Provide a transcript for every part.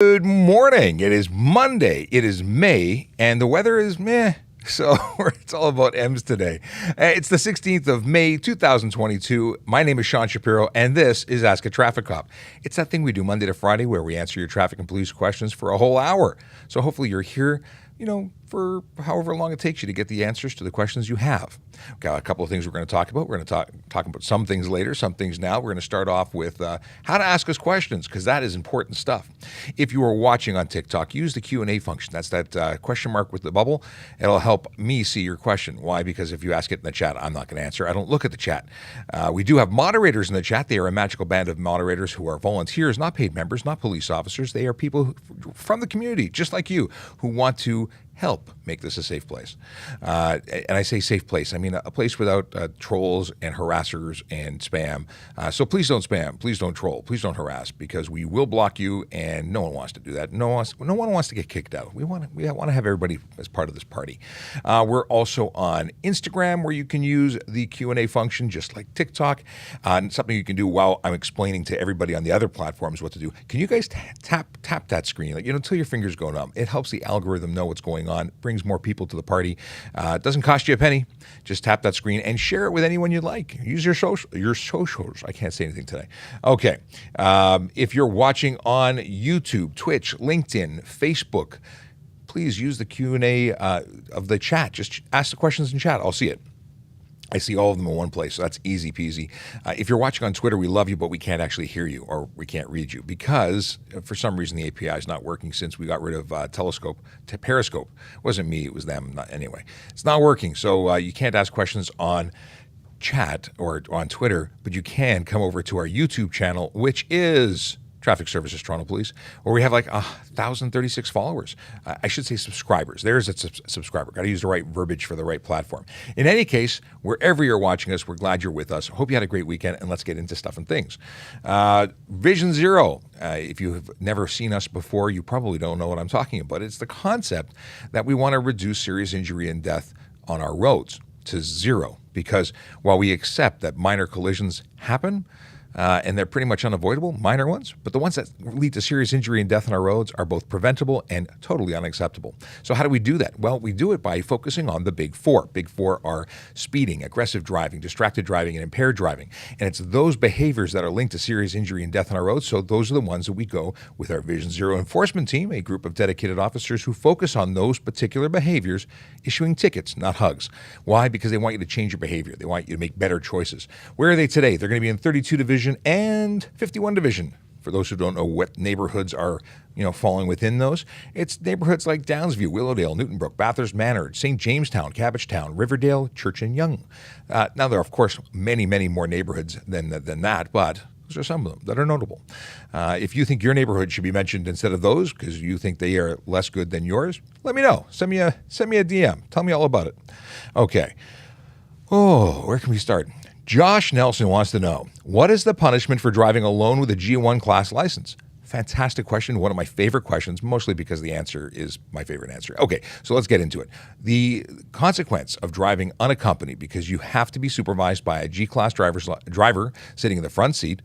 Good morning. It is Monday. It is May, and the weather is meh. So it's all about M's today. It's the 16th of May, 2022. My name is Sean Shapiro, and this is Ask a Traffic Cop. It's that thing we do Monday to Friday where we answer your traffic and police questions for a whole hour. So hopefully you're here, for however long it takes you to get the answers to the questions you have. We've got a couple of things we're going to talk about. We're going to talk about some things later, some things now. We're going to start off with how to ask us questions, because that is important stuff. If you are watching on TikTok, use the Q&A function. That's that question mark with the bubble. It'll help me see your question. Why? Because if you ask it in the chat, I'm not going to answer. I don't look at the chat. We do have moderators in the chat. They are a magical band of moderators who are volunteers, not paid members, not police officers. They are people from the community, just like you, who want to help make this a safe place. And I say safe place, I mean a place without trolls and harassers and spam. So please don't spam, please don't troll, please don't harass, because we will block you, and no one wants to do that. No one wants to get kicked out. We want to have everybody as part of this party. We're also on Instagram, where you can use the Q&A function, just like TikTok. Something you can do while I'm explaining to everybody on the other platforms what to do. Can you guys tap that screen, until your fingers go numb? It helps the algorithm know what's going on, brings more people to the party. It doesn't cost you a penny. Just tap that screen and share it with anyone you like. Use your socials. I can't say anything today. Okay. If you're watching on YouTube, Twitch, LinkedIn, Facebook, please use the Q&A of the chat. Just ask the questions in chat. I'll see it. I see all of them in one place, so that's easy peasy. If you're watching on Twitter, we love you, but we can't actually hear you, or we can't read you, because for some reason the API is not working since we got rid of Periscope. It wasn't me, it was them. Anyway, it's not working, so you can't ask questions on chat or on Twitter, but you can come over to our YouTube channel, which is Traffic Services Toronto Police, where we have like 1,036 followers. I should say subscribers. There's a subscriber. Got to use the right verbiage for the right platform. In any case, wherever you're watching us, we're glad you're with us. Hope you had a great weekend, and let's get into stuff and things. Vision Zero. If you have never seen us before, you probably don't know what I'm talking about. It's the concept that we want to reduce serious injury and death on our roads to zero, because while we accept that minor collisions happen, and they're pretty much unavoidable, minor ones, but the ones that lead to serious injury and death on our roads are both preventable and totally unacceptable. So how do we do that? Well, we do it by focusing on the big four. Big four are speeding, aggressive driving, distracted driving, and impaired driving. And it's those behaviors that are linked to serious injury and death on our roads, so those are the ones that we go with our Vision Zero enforcement team, a group of dedicated officers who focus on those particular behaviors, issuing tickets, not hugs. Why? Because they want you to change your behavior. They want you to make better choices. Where are they today? They're going to be in 32 Division and 51 Division. For those who don't know what neighborhoods are, falling within those, it's neighborhoods like Downsview, Willowdale, Newtonbrook, Bathurst Manor, St. Jamestown, Cabbagetown, Riverdale, Church and Yonge. Now, there are, of course, many, many more neighborhoods than that, but those are some of them that are notable. If you think your neighborhood should be mentioned instead of those because you think they are less good than yours, let me know. Send me a DM. Tell me all about it. Okay. Oh, where can we start? Josh Nelson wants to know, what is the punishment for driving alone with a G1 class license? Fantastic question. One of my favorite questions, mostly because the answer is my favorite answer. Okay, so let's get into it. The consequence of driving unaccompanied, because you have to be supervised by a G-class driver sitting in the front seat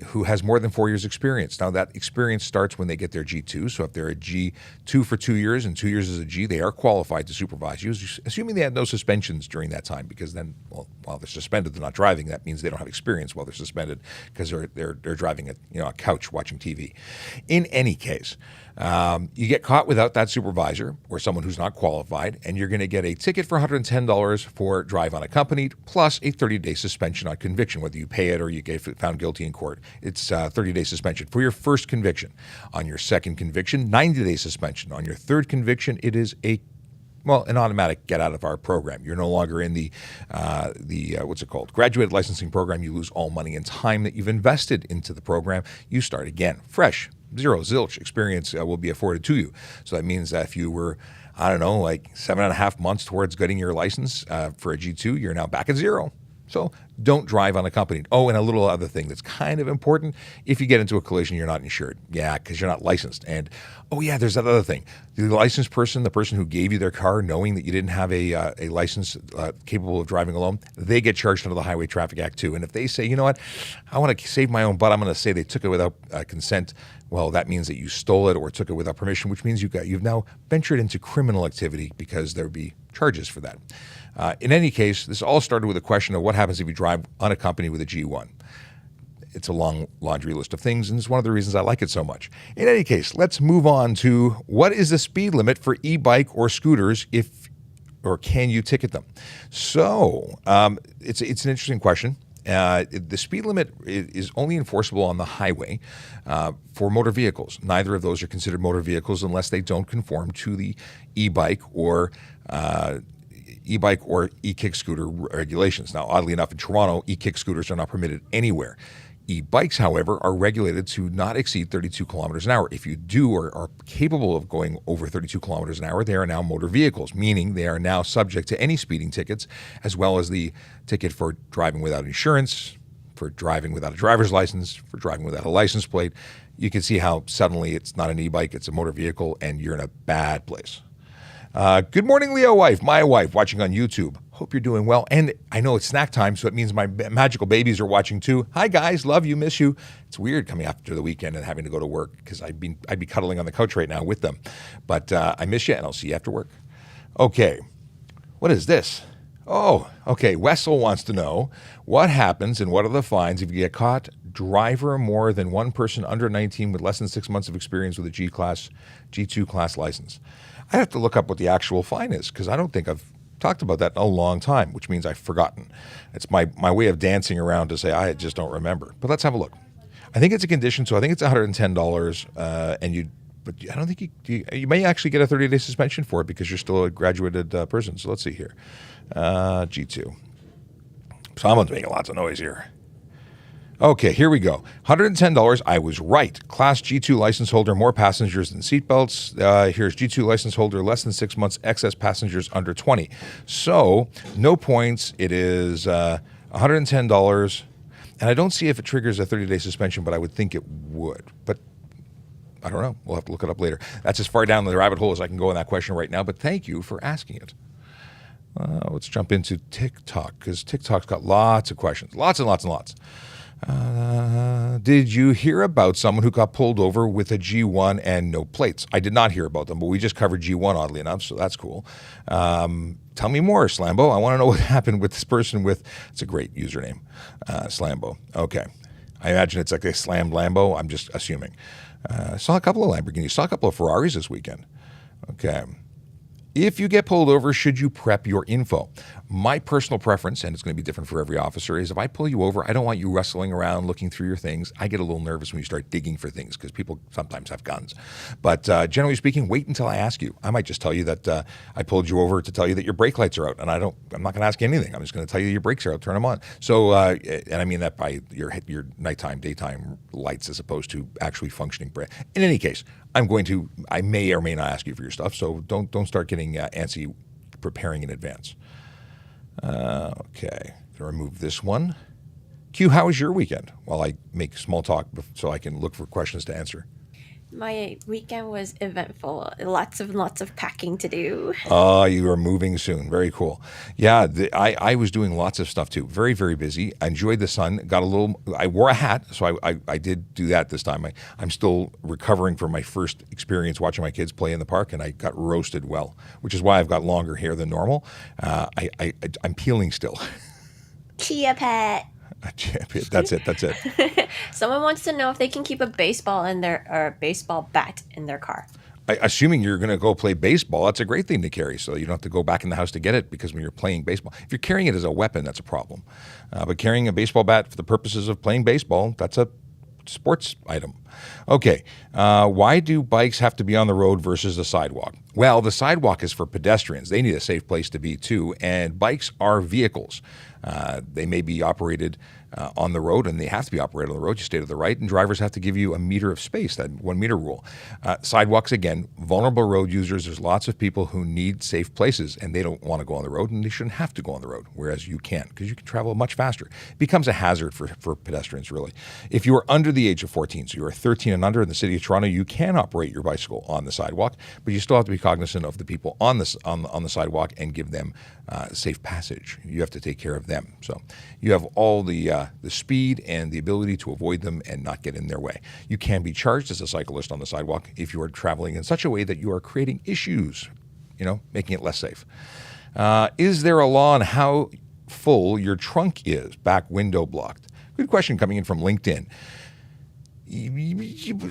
who has more than 4 years experience. Now, that experience starts when they get their G2. So if they're a G2 for 2 years and 2 years as a G, they are qualified to supervise you, assuming they had no suspensions during that time, because then, while they're suspended, they're not driving. That means they don't have experience while they're suspended, because they're driving a couch watching TV. In any case, you get caught without that supervisor or someone who's not qualified, and you're going to get a ticket for $110 for drive unaccompanied, plus a 30-day suspension on conviction. Whether you pay it or you get found guilty in court, it's a 30-day suspension for your first conviction. On your second conviction, 90-day suspension. On your third conviction, it is an automatic get out of our program. You're no longer in the graduated licensing program. You lose all money and time that you've invested into the program. You start again, fresh, zero, zilch experience will be afforded to you. So that means that if you were, 7.5 months towards getting your license for a G2, you're now back at zero. So Don't drive unaccompanied. Oh, and a little other thing that's kind of important. If you get into a collision, you're not insured. Yeah, because you're not licensed. And, oh yeah, there's that other thing. The licensed person, the person who gave you their car knowing that you didn't have a license capable of driving alone, they get charged under the Highway Traffic Act too. And if they say, you know what, I want to save my own butt, I'm going to say they took it without consent, well, that means that you stole it or took it without permission, which means you've now ventured into criminal activity because there would be charges for that. In any case, this all started with a question of what happens if you drive unaccompanied with a G1. It's a long laundry list of things, and it's one of the reasons I like it so much. In any case, let's move on to what is the speed limit for e-bike or scooters or can you ticket them? So it's an interesting question. The speed limit is only enforceable on the highway for motor vehicles. Neither of those are considered motor vehicles unless they don't conform to the e-bike or e-kick scooter regulations. Now, oddly enough, in Toronto, e-kick scooters are not permitted anywhere. E-bikes, however, are regulated to not exceed 32 kilometers an hour. If you do or are capable of going over 32 kilometers an hour, they are now motor vehicles, meaning they are now subject to any speeding tickets, as well as the ticket for driving without insurance, for driving without a driver's license, for driving without a license plate. You can see how suddenly it's not an e-bike, it's a motor vehicle, and you're in a bad place. Good morning, Leo wife, my wife, watching on YouTube. Hope you're doing well. And I know it's snack time, so it means my magical babies are watching too. Hi, guys. Love you. Miss you. It's weird coming after the weekend and having to go to work because I'd be cuddling on the couch right now with them. But I miss you, and I'll see you after work. Okay. What is this? Oh, okay. Wessel wants to know what happens and what are the fines if you get caught driver more than one person under 19 with less than 6 months of experience with a G2 class license. I have to look up what the actual fine is because I don't think I've talked about that in a long time, which means I've forgotten. It's my way of dancing around to say I just don't remember. But let's have a look. I think it's a condition, so I think it's $110, but I don't think you may actually get a 30-day suspension for it because you're still a graduated person. So let's see here. G2. Someone's making lots of noise here. Okay, here we go. $110. I was right. Class G2 license holder, more passengers than seatbelts. Here's G2 license holder, less than 6 months, excess passengers under 20. So no points. It is $110. And I don't see if it triggers a 30-day suspension, but I would think it would. But I don't know. We'll have to look it up later. That's as far down the rabbit hole as I can go in that question right now. But thank you for asking it. Let's jump into TikTok because TikTok's got lots of questions. Lots and lots and lots. Did you hear about someone who got pulled over with a G1 and no plates? I did not hear about them, but we just covered G1 oddly enough, so that's cool. Tell me more, Slambo. I want to know what happened with this person with, it's a great username, Slambo. Okay. I imagine it's like a slammed Lambo. I'm just assuming. Saw a couple of Lamborghinis, saw a couple of Ferraris this weekend. Okay. If you get pulled over, should you prep your info? My personal preference, and it's going to be different for every officer, is if I pull you over, I don't want you rustling around looking through your things. I get a little nervous when you start digging for things because people sometimes have guns. But generally speaking, wait until I ask you. I might just tell you that I pulled you over to tell you that your brake lights are out, and I'm not going to ask you anything. I'm just going to tell you your brakes are out, turn them on. So, and I mean that by your nighttime, daytime lights as opposed to actually functioning brake. In any case, I may or may not ask you for your stuff, so don't start getting antsy preparing in advance. Okay, to remove this one. Q, how was your weekend? While I make small talk so I can look for questions to answer. My weekend was eventful. Lots of packing to do. Oh, you are moving soon. Very cool. Yeah, I was doing lots of stuff too. Very, very busy. I enjoyed the sun. I wore a hat, so I did do that this time. I'm still recovering from my first experience watching my kids play in the park, and I got roasted well, which is why I've got longer hair than normal. I'm peeling still. Chia pet. That's it. Someone wants to know if they can keep a baseball baseball bat in their car. Assuming you're going to go play baseball, that's a great thing to carry, so you don't have to go back in the house to get it because when you're playing baseball, if you're carrying it as a weapon, that's a problem. But carrying a baseball bat for the purposes of playing baseball, that's a sports item. Okay, why do bikes have to be on the road versus the sidewalk? Well, the sidewalk is for pedestrians. They need a safe place to be too, and bikes are vehicles. They may be operated on the road, and they have to be operated on the road. You stay to the right, and drivers have to give you a meter of space, that 1 meter rule. Sidewalks, again, vulnerable road users. There's lots of people who need safe places, and they don't want to go on the road, and they shouldn't have to go on the road, whereas you can, because you can travel much faster. It becomes a hazard for pedestrians, really. If you are under the age of 14, so you are 13 and under in the city of Toronto, you can operate your bicycle on the sidewalk, but you still have to be cognizant of the people on the sidewalk and give them safe passage. You have to take care of them. So you have all the speed and the ability to avoid them and not get in their way. You can be charged as a cyclist on the sidewalk if you are traveling in such a way that you are creating issues, making it less safe. Is there a law on how full your trunk is? Back window blocked. Good question coming in from LinkedIn.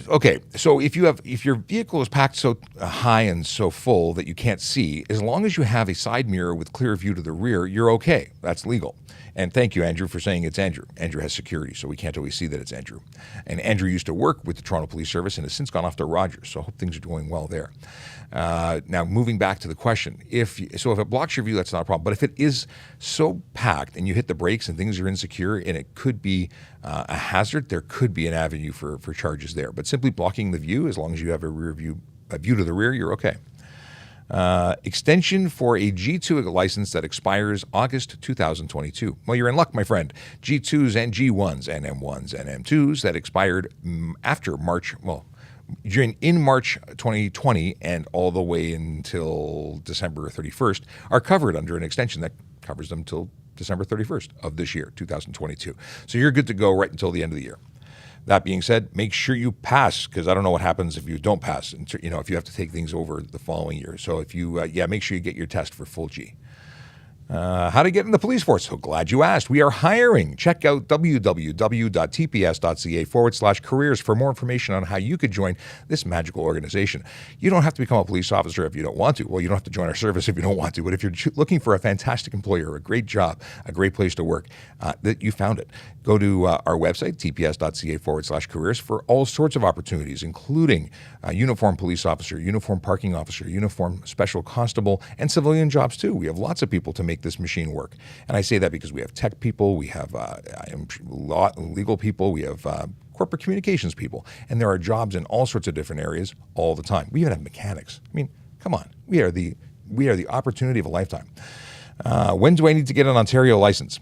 Okay, so if your vehicle is packed so high and so full that you can't see, as long as you have a side mirror with clear view to the rear, you're okay. That's legal. And thank you, Andrew, for saying it's Andrew. Andrew has security, so we can't always see that it's Andrew. And Andrew used to work with the Toronto Police Service and has since gone off to Rogers, so I hope things are going well there. Now, moving back to the question, if it blocks your view, that's not a problem. But if it is so packed and you hit the brakes and things are insecure and it could be a hazard, there could be an avenue for charges there. But simply blocking the view, as long as you have a view to the rear, you're okay. Extension for a G2 license that expires August 2022. Well, you're in luck, my friend. G2s and G1s and M1s and M2s that expired after March, in March 2020 and all the way until December 31st are covered under an extension that covers them till December 31st of this year, 2022. So you're good to go right until the end of the year. That being said, make sure you pass, because I don't know what happens if you don't pass, if you have to take things over the following year. So if you, make sure you get your test for full G. How to get in the police force? So glad you asked. We are hiring. Check out www.tps.ca/careers for more information on how you could join this magical organization. You don't have to become a police officer if you don't want to. Well, you don't have to join our service if you don't want to. But if you're looking for a fantastic employer, a great job, a great place to work, that you found it. Go to our website, tps.ca/careers, for all sorts of opportunities, including uniform police officer, uniform parking officer, uniform special constable, and civilian jobs too. We have lots of people to make this machine work. And I say that because we have tech people, we have legal people, we have corporate communications people, and there are jobs in all sorts of different areas all the time. We even have mechanics. I mean, come on. We are the opportunity of a lifetime. When do I need to get an Ontario license?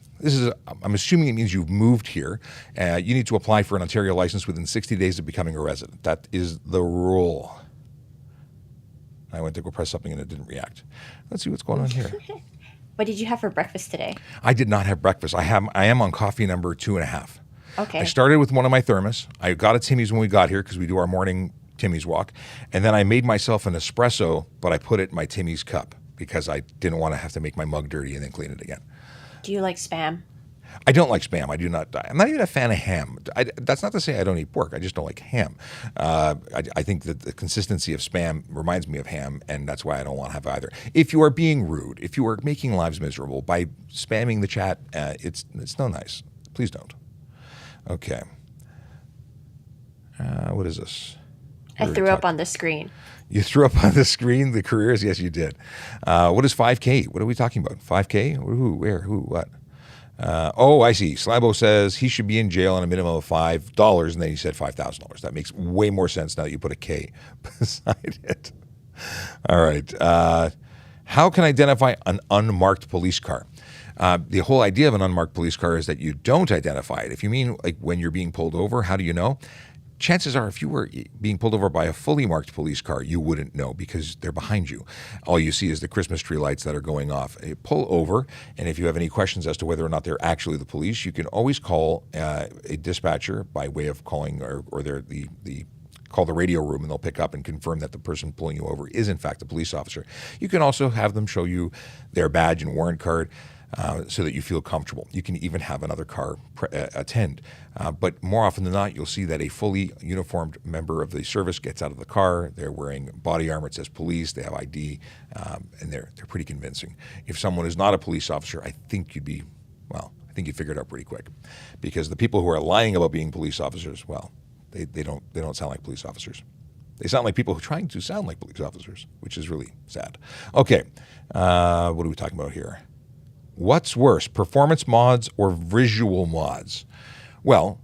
I'm assuming it means you've moved here. You need to apply for an Ontario license within 60 days of becoming a resident. That is the rule. I went to go press something and it didn't react. Let's see what's going on here. What did you have for breakfast today? I did not have breakfast. I am on coffee number 2.5. Okay. I started with one of my thermos. I got a Timmy's when we got here because we do our morning Timmy's walk. And then I made myself an espresso, but I put it in my Timmy's cup because I didn't want to have to make my mug dirty and then clean it again. Do you like Spam? I don't like Spam. I do not. I'm not even a fan of ham. That's not to say I don't eat pork. I just don't like ham. I think that the consistency of Spam reminds me of ham, and that's why I don't want to have either. If you are being rude, if you are making lives miserable by spamming the chat, it's no nice. Please don't. Okay. What is this? I threw up on the screen. You threw up on the screen the careers? Yes, you did. What is 5K? What are we talking about? 5K? Who? Where? Who? What? I see. Slabo says he should be in jail on a minimum of $5, and then he said $5,000. That makes way more sense now that you put a K beside it. All right. How can I identify an unmarked police car? The whole idea of an unmarked police car is that you don't identify it. If you mean like when you're being pulled over, how do you know? Chances are if you were being pulled over by a fully marked police car, you wouldn't know because they're behind you. All you see is the Christmas tree lights that are going off. You pull over, and if you have any questions as to whether or not they're actually the police, you can always call a dispatcher by way of calling or they're call the radio room, and they'll pick up and confirm that the person pulling you over is in fact a police officer. You can also have them show you their badge and warrant card. So that you feel comfortable. You can even have another car attend. But more often than not, you'll see that a fully uniformed member of the service gets out of the car. They're wearing body armor. It says police. They have ID, and they're pretty convincing. If someone is not a police officer, I think you'd figure it out pretty quick. Because the people who are lying about being police officers, well, They don't sound like police officers. They sound like people who are trying to sound like police officers, which is really sad. Okay, what are we talking about here? What's worse, performance mods or visual mods? Well,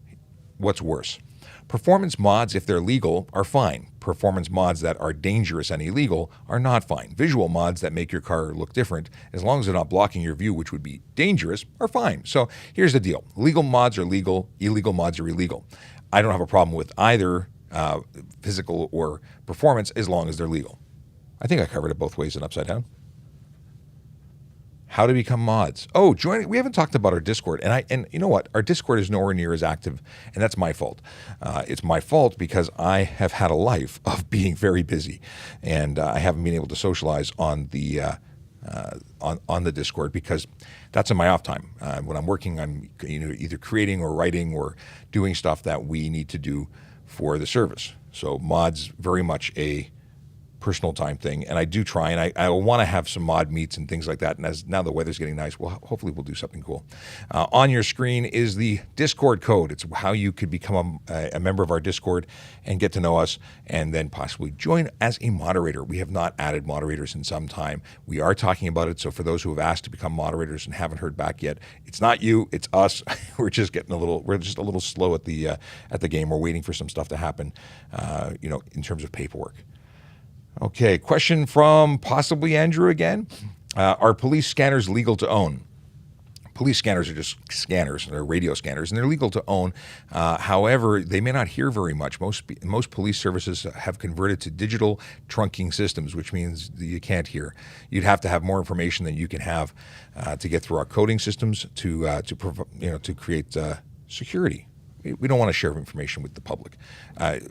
what's worse? Performance mods, if they're legal, are fine. Performance mods that are dangerous and illegal are not fine. Visual mods that make your car look different, as long as they're not blocking your view, which would be dangerous, are fine. So here's the deal. Legal mods are legal. Illegal mods are illegal. I don't have a problem with either physical or performance as long as they're legal. I think I covered it both ways in Upside Down. How to become mods. Oh, join. We haven't talked about our Discord, and you know what? Our Discord is nowhere near as active, and that's my fault. It's my fault because I have had a life of being very busy, and I haven't been able to socialize on the on the Discord because that's in my off time. When I'm working, I'm either creating or writing or doing stuff that we need to do for the service. So mods very much a personal time thing, and I do try, and I want to have some mod meets and things like that. And as now the weather's getting nice, well, hopefully we'll do something cool. On your screen is the Discord code. It's how you could become a member of our Discord and get to know us, and then possibly join as a moderator. We have not added moderators in some time. We are talking about it. So for those who have asked to become moderators and haven't heard back yet, it's not you, it's us. We're just a little slow at the game. We're waiting for some stuff to happen, in terms of paperwork. Okay, question from possibly Andrew again. Are police scanners legal to own? Police scanners are just scanners. They're radio scanners, and they're legal to own. However, they may not hear very much. Most police services have converted to digital trunking systems, which means that you can't hear. You'd have to have more information than you can have to get through our coding systems to create security. We don't want to share information with the public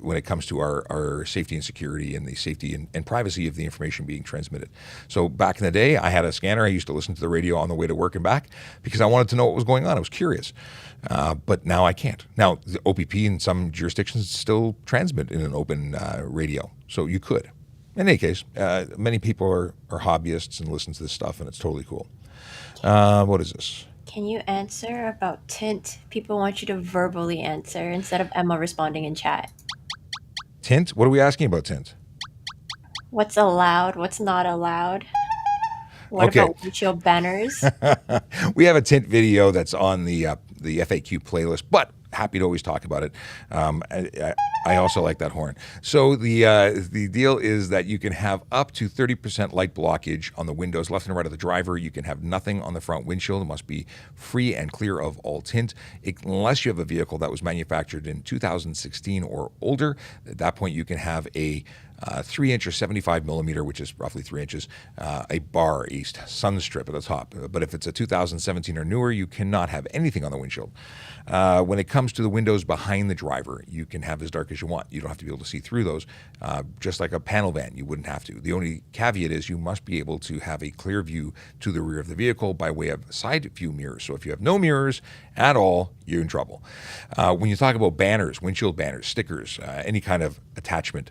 when it comes to our safety and security and the safety and privacy of the information being transmitted. So back in the day, I had a scanner. I used to listen to the radio on the way to work and back because I wanted to know what was going on. I was curious. But now I can't. Now, the OPP in some jurisdictions still transmit in an open radio, so you could. In any case, many people are hobbyists and listen to this stuff, and it's totally cool. What is this? Can you answer about Tint? People want you to verbally answer instead of Emma responding in chat. Tint? What are we asking about Tint? What's allowed? What's not allowed? What about windshield banners? We have a Tint video that's on the FAQ playlist, but happy to always talk about it. I also like that horn. So the deal is that you can have up to 30% light blockage on the windows left and right of the driver. You can have nothing on the front windshield. It must be free and clear of all tint, unless you have a vehicle that was manufactured in 2016 or older. At that point, you can have a 3-inch or 75 millimeter, which is roughly 3 inches, a bar, a sun strip at the top. But if it's a 2017 or newer, you cannot have anything on the windshield. When it comes to the windows behind the driver, you can have as dark as you want. You don't have to be able to see through those. Just like a panel van, you wouldn't have to. The only caveat is you must be able to have a clear view to the rear of the vehicle by way of side view mirrors. So if you have no mirrors at all, you're in trouble. When you talk about banners, windshield banners, stickers, any kind of attachment,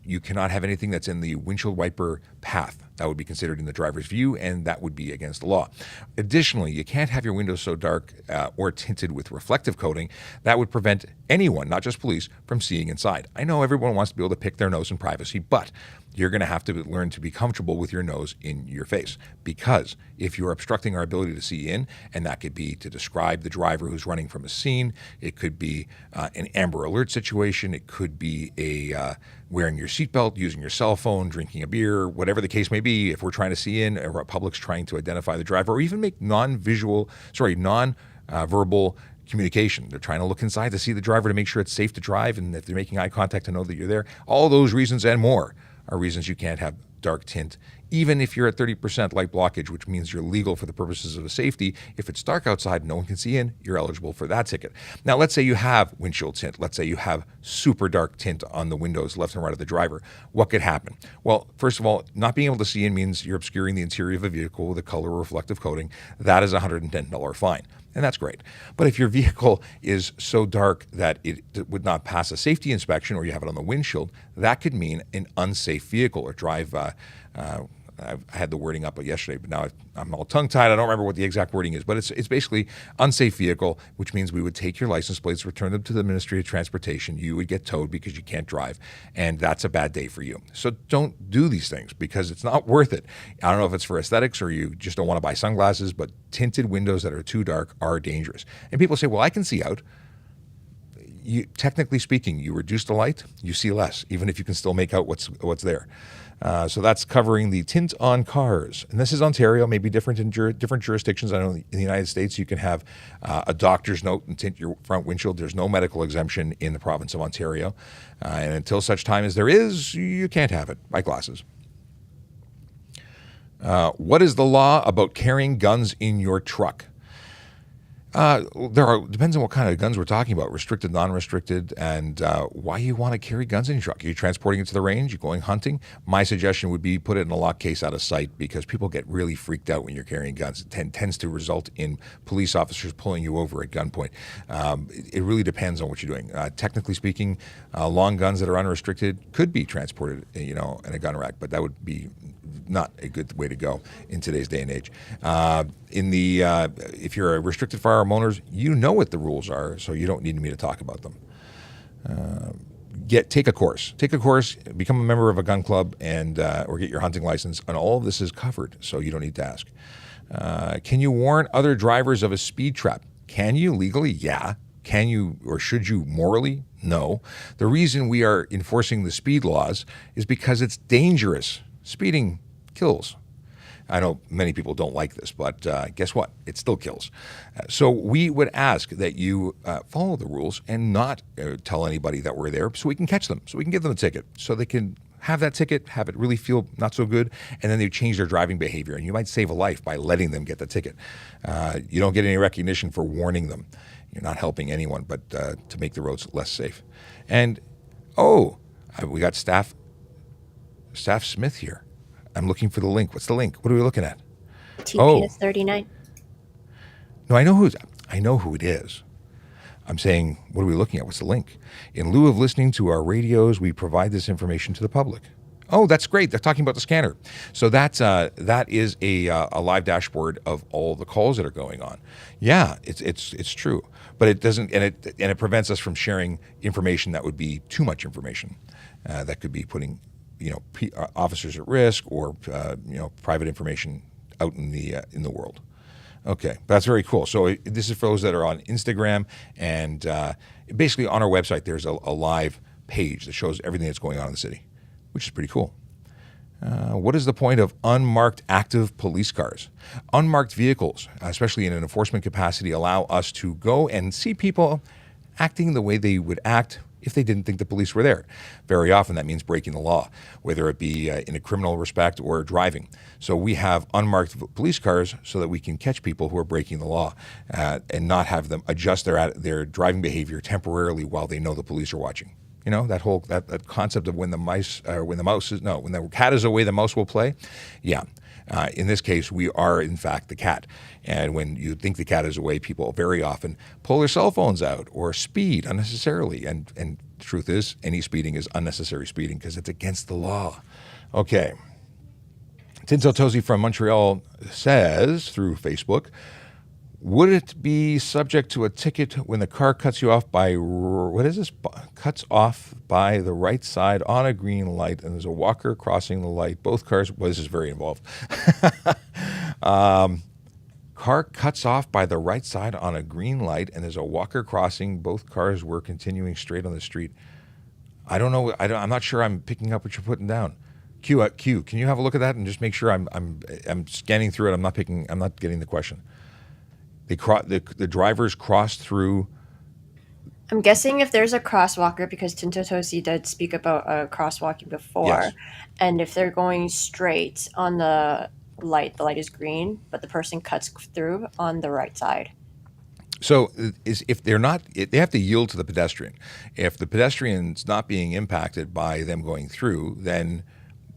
you cannot have anything that's in the windshield wiper path. That would be considered in the driver's view, and that would be against the law. Additionally, you can't have your windows so dark or tinted with reflective coating. That would prevent anyone, not just police, from seeing inside. I know everyone wants to be able to pick their nose in privacy, but you're going to have to learn to be comfortable with your nose in your face, because if you're obstructing our ability to see in, and that could be to describe the driver who's running from a scene, it could be an Amber Alert situation, it could be a wearing your seatbelt, using your cell phone, drinking a beer, whatever the case may be. If we're trying to see in, or our public's trying to identify the driver, or even make non-verbal communication. They're trying to look inside to see the driver to make sure it's safe to drive, and if they're making eye contact to know that you're there. All those reasons and more are reasons you can't have dark tint, even if you're at 30% light blockage, which means you're legal for the purposes of safety. If it's dark outside, no one can see in, you're eligible for that ticket. Now, let's say you have windshield tint. Let's say you have super dark tint on the windows left and right of the driver. What could happen? Well, first of all, not being able to see in means you're obscuring the interior of a vehicle with a color or reflective coating. That is a $110 fine. And that's great. But if your vehicle is so dark that it would not pass a safety inspection, or you have it on the windshield, that could mean an unsafe vehicle, or drive I had the wording up yesterday, but now I'm all tongue-tied. I don't remember what the exact wording is, but it's basically unsafe vehicle, which means we would take your license plates, return them to the Ministry of Transportation. You would get towed because you can't drive, and that's a bad day for you. So don't do these things because it's not worth it. I don't know if it's for aesthetics or you just don't want to buy sunglasses, but tinted windows that are too dark are dangerous. And people say, well, I can see out. Technically speaking, you reduce the light, you see less, even if you can still make out what's there. So that's covering the tint on cars. And this is Ontario, maybe different in different jurisdictions. I know in the United States you can have a doctor's note and tint your front windshield. There's no medical exemption in the province of Ontario. And until such time as there is, you can't have it. Buy glasses. What is the law about carrying guns in your truck? Depends on what kind of guns we're talking about, restricted, non-restricted, and why you want to carry guns in your truck. Are you transporting it to the range? You're going hunting? My suggestion would be put it in a locked case out of sight because people get really freaked out when you're carrying guns. It tends to result in police officers pulling you over at gunpoint. It really depends on what you're doing. Technically speaking, long guns that are unrestricted could be transported, in a gun rack, but that would be not a good way to go in today's day and age. If you're a restricted firearm owner, you know what the rules are, so you don't need me to talk about them. Take a course, become a member of a gun club, and or get your hunting license. And all of this is covered, so you don't need to ask. Can you warn other drivers of a speed trap? Can you legally? Yeah. Can you or should you morally? No. The reason we are enforcing the speed laws is because it's dangerous. Speeding kills. I know many people don't like this, but guess what? It still kills. So we would ask that you follow the rules and not tell anybody that we're there so we can catch them, so we can give them a ticket, so they can have that ticket, have it really feel not so good, and then they change their driving behavior. And you might save a life by letting them get the ticket. You don't get any recognition for warning them. You're not helping anyone, but to make the roads less safe. And, we got Staff Smith here. I'm looking for the link. What's the link? What are we looking at? TPS 39. No, I know who it is. I'm saying, what are we looking at? What's the link? In lieu of listening to our radios, we provide this information to the public. Oh, that's great. They're talking about the scanner. So that is a live dashboard of all the calls that are going on. Yeah, it's true, but it doesn't, and it prevents us from sharing information that would be too much information. That could be putting officers at risk or private information out in the world. Okay, that's very cool. So this is for those that are on Instagram, and basically on our website there's a live page that shows everything that's going on in the city, which is pretty cool. What is the point of unmarked active police cars? Unmarked vehicles, especially in an enforcement capacity, allow us to go and see people acting the way they would act if they didn't think the police were there. Very often that means breaking the law, whether it be in a criminal respect or driving. So we have unmarked police cars so that we can catch people who are breaking the law and not have them adjust their driving behavior temporarily while they know the police are watching. That concept of when the cat is away, the mouse will play. Yeah. In this case, we are, in fact, the cat. And when you think the cat is away, people very often pull their cell phones out or speed unnecessarily. And the truth is, any speeding is unnecessary speeding because it's against the law. Okay. Tinto Tosi from Montreal says, through Facebook, would it be subject to a ticket when the car cuts you off by, cuts off by the right side on a green light and there's a walker crossing the light? Both cars, this is very involved. Car cuts off by the right side on a green light and there's a walker crossing. Both cars were continuing straight on the street. I don't know. I'm not sure I'm picking up what you're putting down. Q, can you have a look at that and just make sure I'm scanning through it? I'm not getting the question. The drivers crossed through. I'm guessing if there's a crosswalker, because Tinto Tosi did speak about crosswalking before, yes. And if they're going straight on the light is green, but the person cuts through on the right side. So if they're not, they have to yield to the pedestrian. If the pedestrian's not being impacted by them going through, then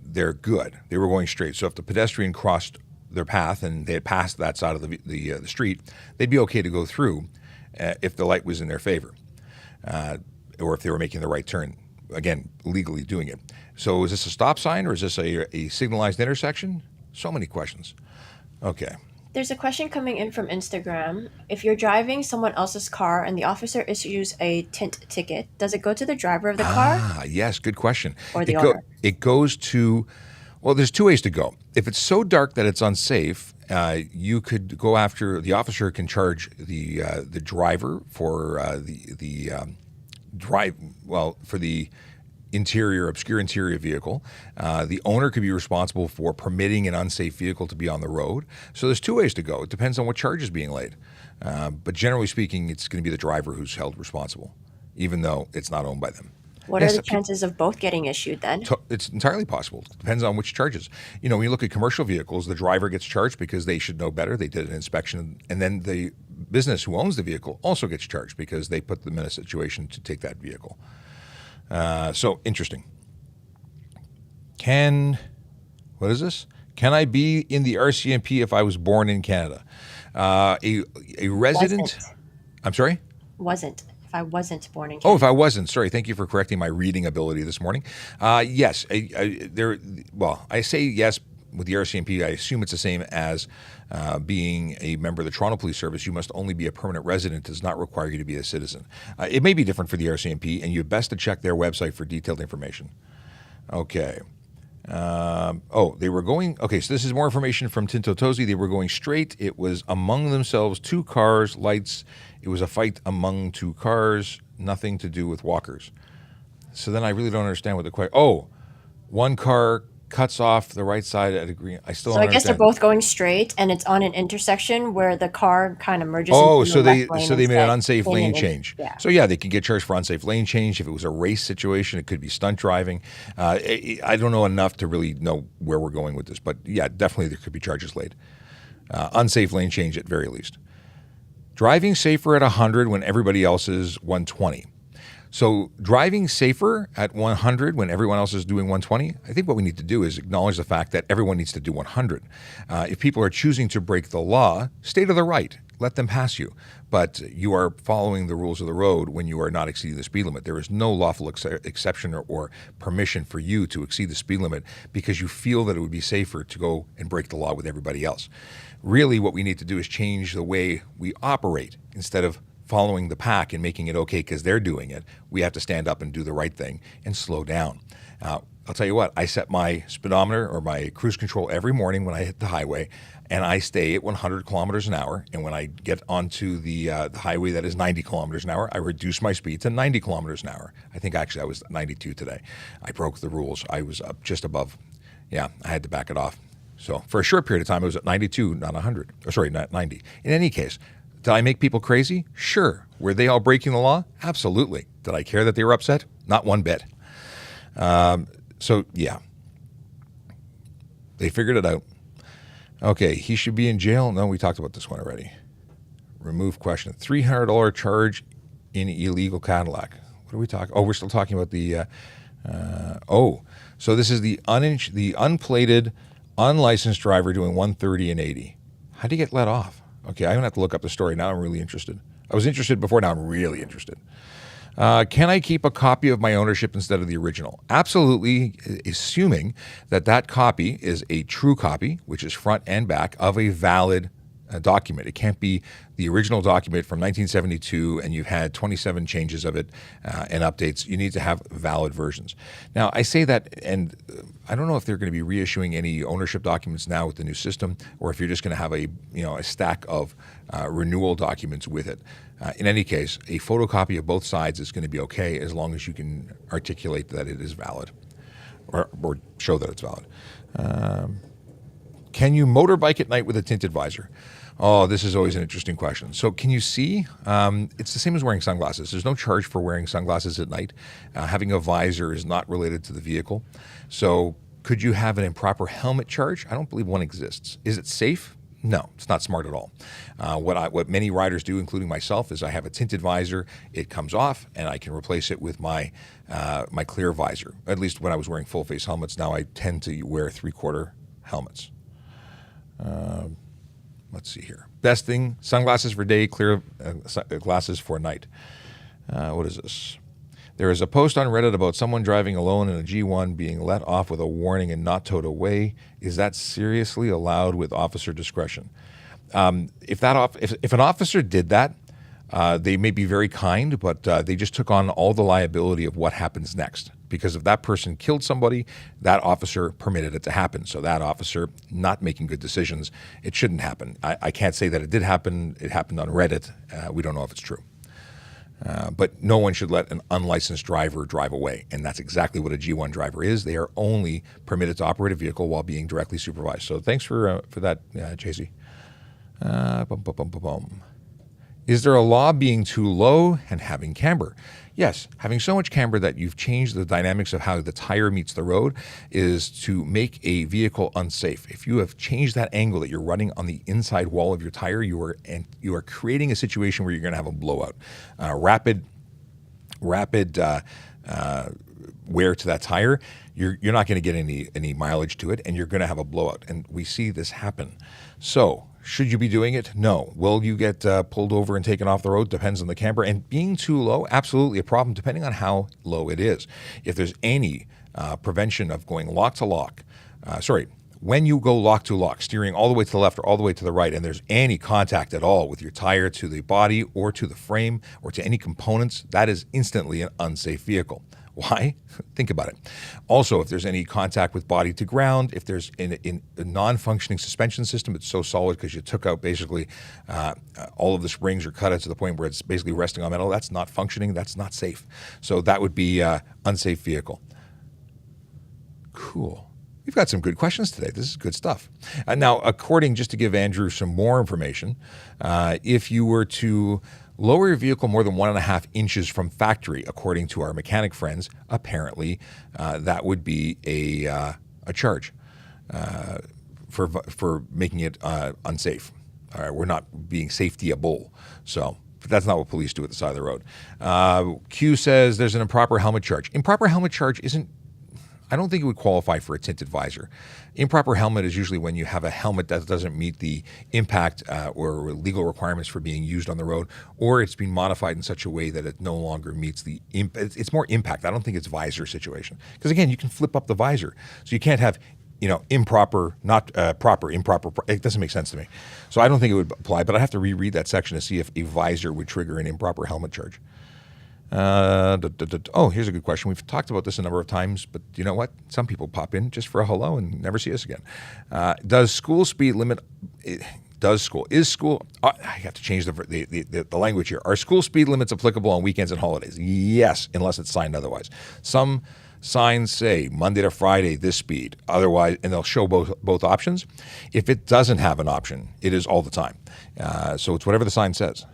they're good. They were going straight. So if the pedestrian crossed their path and they had passed that side of the street, they'd be okay to go through if the light was in their favor, or if they were making the right turn. Again, legally doing it. So is this a stop sign or is this a signalized intersection? So many questions. Okay. There's a question coming in from Instagram. If you're driving someone else's car and the officer issues a tint ticket, does it go to the driver of the car Yes, good question. or the owner? It goes to, well, there's two ways to go. If it's so dark that it's unsafe, you could go after, the officer can charge the driver for for the obscure interior vehicle. The owner could be responsible for permitting an unsafe vehicle to be on the road. So there's two ways to go. It depends on what charge is being laid. But generally speaking, it's going to be the driver who's held responsible, even though it's not owned by them. What are the chances of both getting issued then? It's entirely possible. It depends on which charges. When you look at commercial vehicles, the driver gets charged because they should know better. They did an inspection, and then the business who owns the vehicle also gets charged because they put them in a situation to take that vehicle. So interesting. What is this? Can I be in the RCMP if I was born in Canada? A resident. Wasn't. I'm sorry? Wasn't. If I wasn't born in Canada. Oh, if I wasn't. Sorry. Thank you for correcting my reading ability this morning. Yes. I say yes with the RCMP. I assume it's the same as being a member of the Toronto Police Service. You must only be a permanent resident. It does not require you to be a citizen. It may be different for the RCMP, and you're best to check their website for detailed information. Okay. They were going. Okay, so this is more information from Tinto Tosi. They were going straight. It was among themselves, two cars, lights. It was a fight among two cars, nothing to do with walkers. So then I really don't understand what the question. Oh, one car cuts off the right side at a green. I still don't So I guess they're understand. both going straight, and it's on an intersection where the car kind of merges. Oh, into so the they left lane made an instead, unsafe putting lane it in- change. Yeah. So yeah, they can get charged for unsafe lane change. If it was a race situation, it could be stunt driving. I don't know enough to really know where we're going with this, but yeah, definitely there could be charges laid. Unsafe lane change at very least. Driving safer at 100 when everybody else is 120. So driving safer at 100 when everyone else is doing 120, I think what we need to do is acknowledge the fact that everyone needs to do 100. If people are choosing to break the law, stay to the right. Let them pass you. But you are following the rules of the road when you are not exceeding the speed limit. There is no lawful exception or permission for you to exceed the speed limit because you feel that it would be safer to go and break the law with everybody else. Really, what we need to do is change the way we operate. Instead of following the pack and making it okay because they're doing it, we have to stand up and do the right thing and slow down. I'll tell you what, I set my speedometer or my cruise control every morning when I hit the highway, and I stay at 100 kilometers an hour. And when I get onto the highway that is 90 kilometers an hour, I reduce my speed to 90 kilometers an hour. I think actually I was 92 today. I broke the rules. I was up just above. Yeah, I had to back it off. So for a short period of time, I was at 92, not 100. Or sorry, not 90. In any case, did I make people crazy? Sure. Were they all breaking the law? Absolutely. Did I care that they were upset? Not one bit. So, yeah. They figured it out. Okay, he should be in jail? No, we talked about this one already. Remove question. $300 charge in illegal Cadillac. What are we talking? Oh, we're still talking about the... so this is the unplated, unlicensed driver doing 130 and 80. How do you get let off? Okay, I'm going to have to look up the story. Now I'm really interested. I was interested before, now I'm really interested. Can I keep a copy of my ownership instead of the original? Absolutely, assuming that copy is a true copy, which is front and back, of a valid document. It can't be the original document from 1972 and you've had 27 changes of it and updates. You need to have valid versions. Now, I say that, and I don't know if they're going to be reissuing any ownership documents now with the new system, or if you're just going to have a stack of renewal documents with it. In any case, a photocopy of both sides is going to be okay as long as you can articulate that it is valid, or show that it's valid. Can you motorbike at night with a tinted visor? Oh, this is always an interesting question. So can you see? It's the same as wearing sunglasses. There's no charge for wearing sunglasses at night. Having a visor is not related to the vehicle. So could you have an improper helmet charge? I don't believe one exists. Is it safe? No, it's not smart at all. What many riders do, including myself, is I have a tinted visor. It comes off, and I can replace it with my clear visor. At least when I was wearing full-face helmets. Now I tend to wear three-quarter helmets. Let's see here. Best thing, sunglasses for day, clear glasses for night. What is this? There is a post on Reddit about someone driving alone in a G1 being let off with a warning and not towed away. Is that seriously allowed with officer discretion? If an officer did that, they may be very kind, but they just took on all the liability of what happens next. Because if that person killed somebody, that officer permitted it to happen. So that officer not making good decisions, it shouldn't happen. I can't say that it did happen. It happened on Reddit. We don't know if it's true. But no one should let an unlicensed driver drive away. And that's exactly what a G1 driver is. They are only permitted to operate a vehicle while being directly supervised. So thanks for that, JC. Is there a law being too low and having camber? Yes, having so much camber that you've changed the dynamics of how the tire meets the road is to make a vehicle unsafe. If you have changed that angle that you're running on the inside wall of your tire, you are creating a situation where you're going to have a blowout. Rapid wear to that tire, you're not going to get any mileage to it, and you're going to have a blowout. And we see this happen. So, should you be doing it? No. Will you get pulled over and taken off the road? Depends on the camber. And being too low, absolutely a problem, depending on how low it is. If there's any prevention of going lock to lock, when you go lock to lock, steering all the way to the left or all the way to the right, and there's any contact at all with your tire to the body or to the frame or to any components, that is instantly an unsafe vehicle. Why? Think about it. Also, if there's any contact with body to ground, if there's in a non-functioning suspension system, it's so solid because you took out basically all of the springs or cut it to the point where it's basically resting on metal, that's not functioning, that's not safe. So that would be unsafe vehicle. Cool. We've got some good questions today. This is good stuff. Now, just to give Andrew some more information, if you were to lower your vehicle more than 1.5 inches from factory, according to our mechanic friends, apparently that would be a charge for making it unsafe. We're not being safetyable. So, but that's not what police do at the side of the road. Q says there's an improper helmet charge. Improper helmet charge isn't. I don't think it would qualify for a tinted visor. Improper helmet is usually when you have a helmet that doesn't meet the impact or legal requirements for being used on the road, or it's been modified in such a way that it no longer meets the it's more impact. I don't think it's visor situation. Because again, you can flip up the visor. So you can't have, improper, not proper, improper. It doesn't make sense to me. So I don't think it would apply, but I have to reread that section to see if a visor would trigger an improper helmet charge. Here's a good question. We've talked about this a number of times, but you know what? Some people pop in just for a hello and never see us again. Does school speed limit? I have to change the language here. Are school speed limits applicable on weekends and holidays? Yes, unless it's signed otherwise. Some signs say Monday to Friday this speed. Otherwise, and they'll show both options. If it doesn't have an option, it is all the time. So it's whatever the sign says.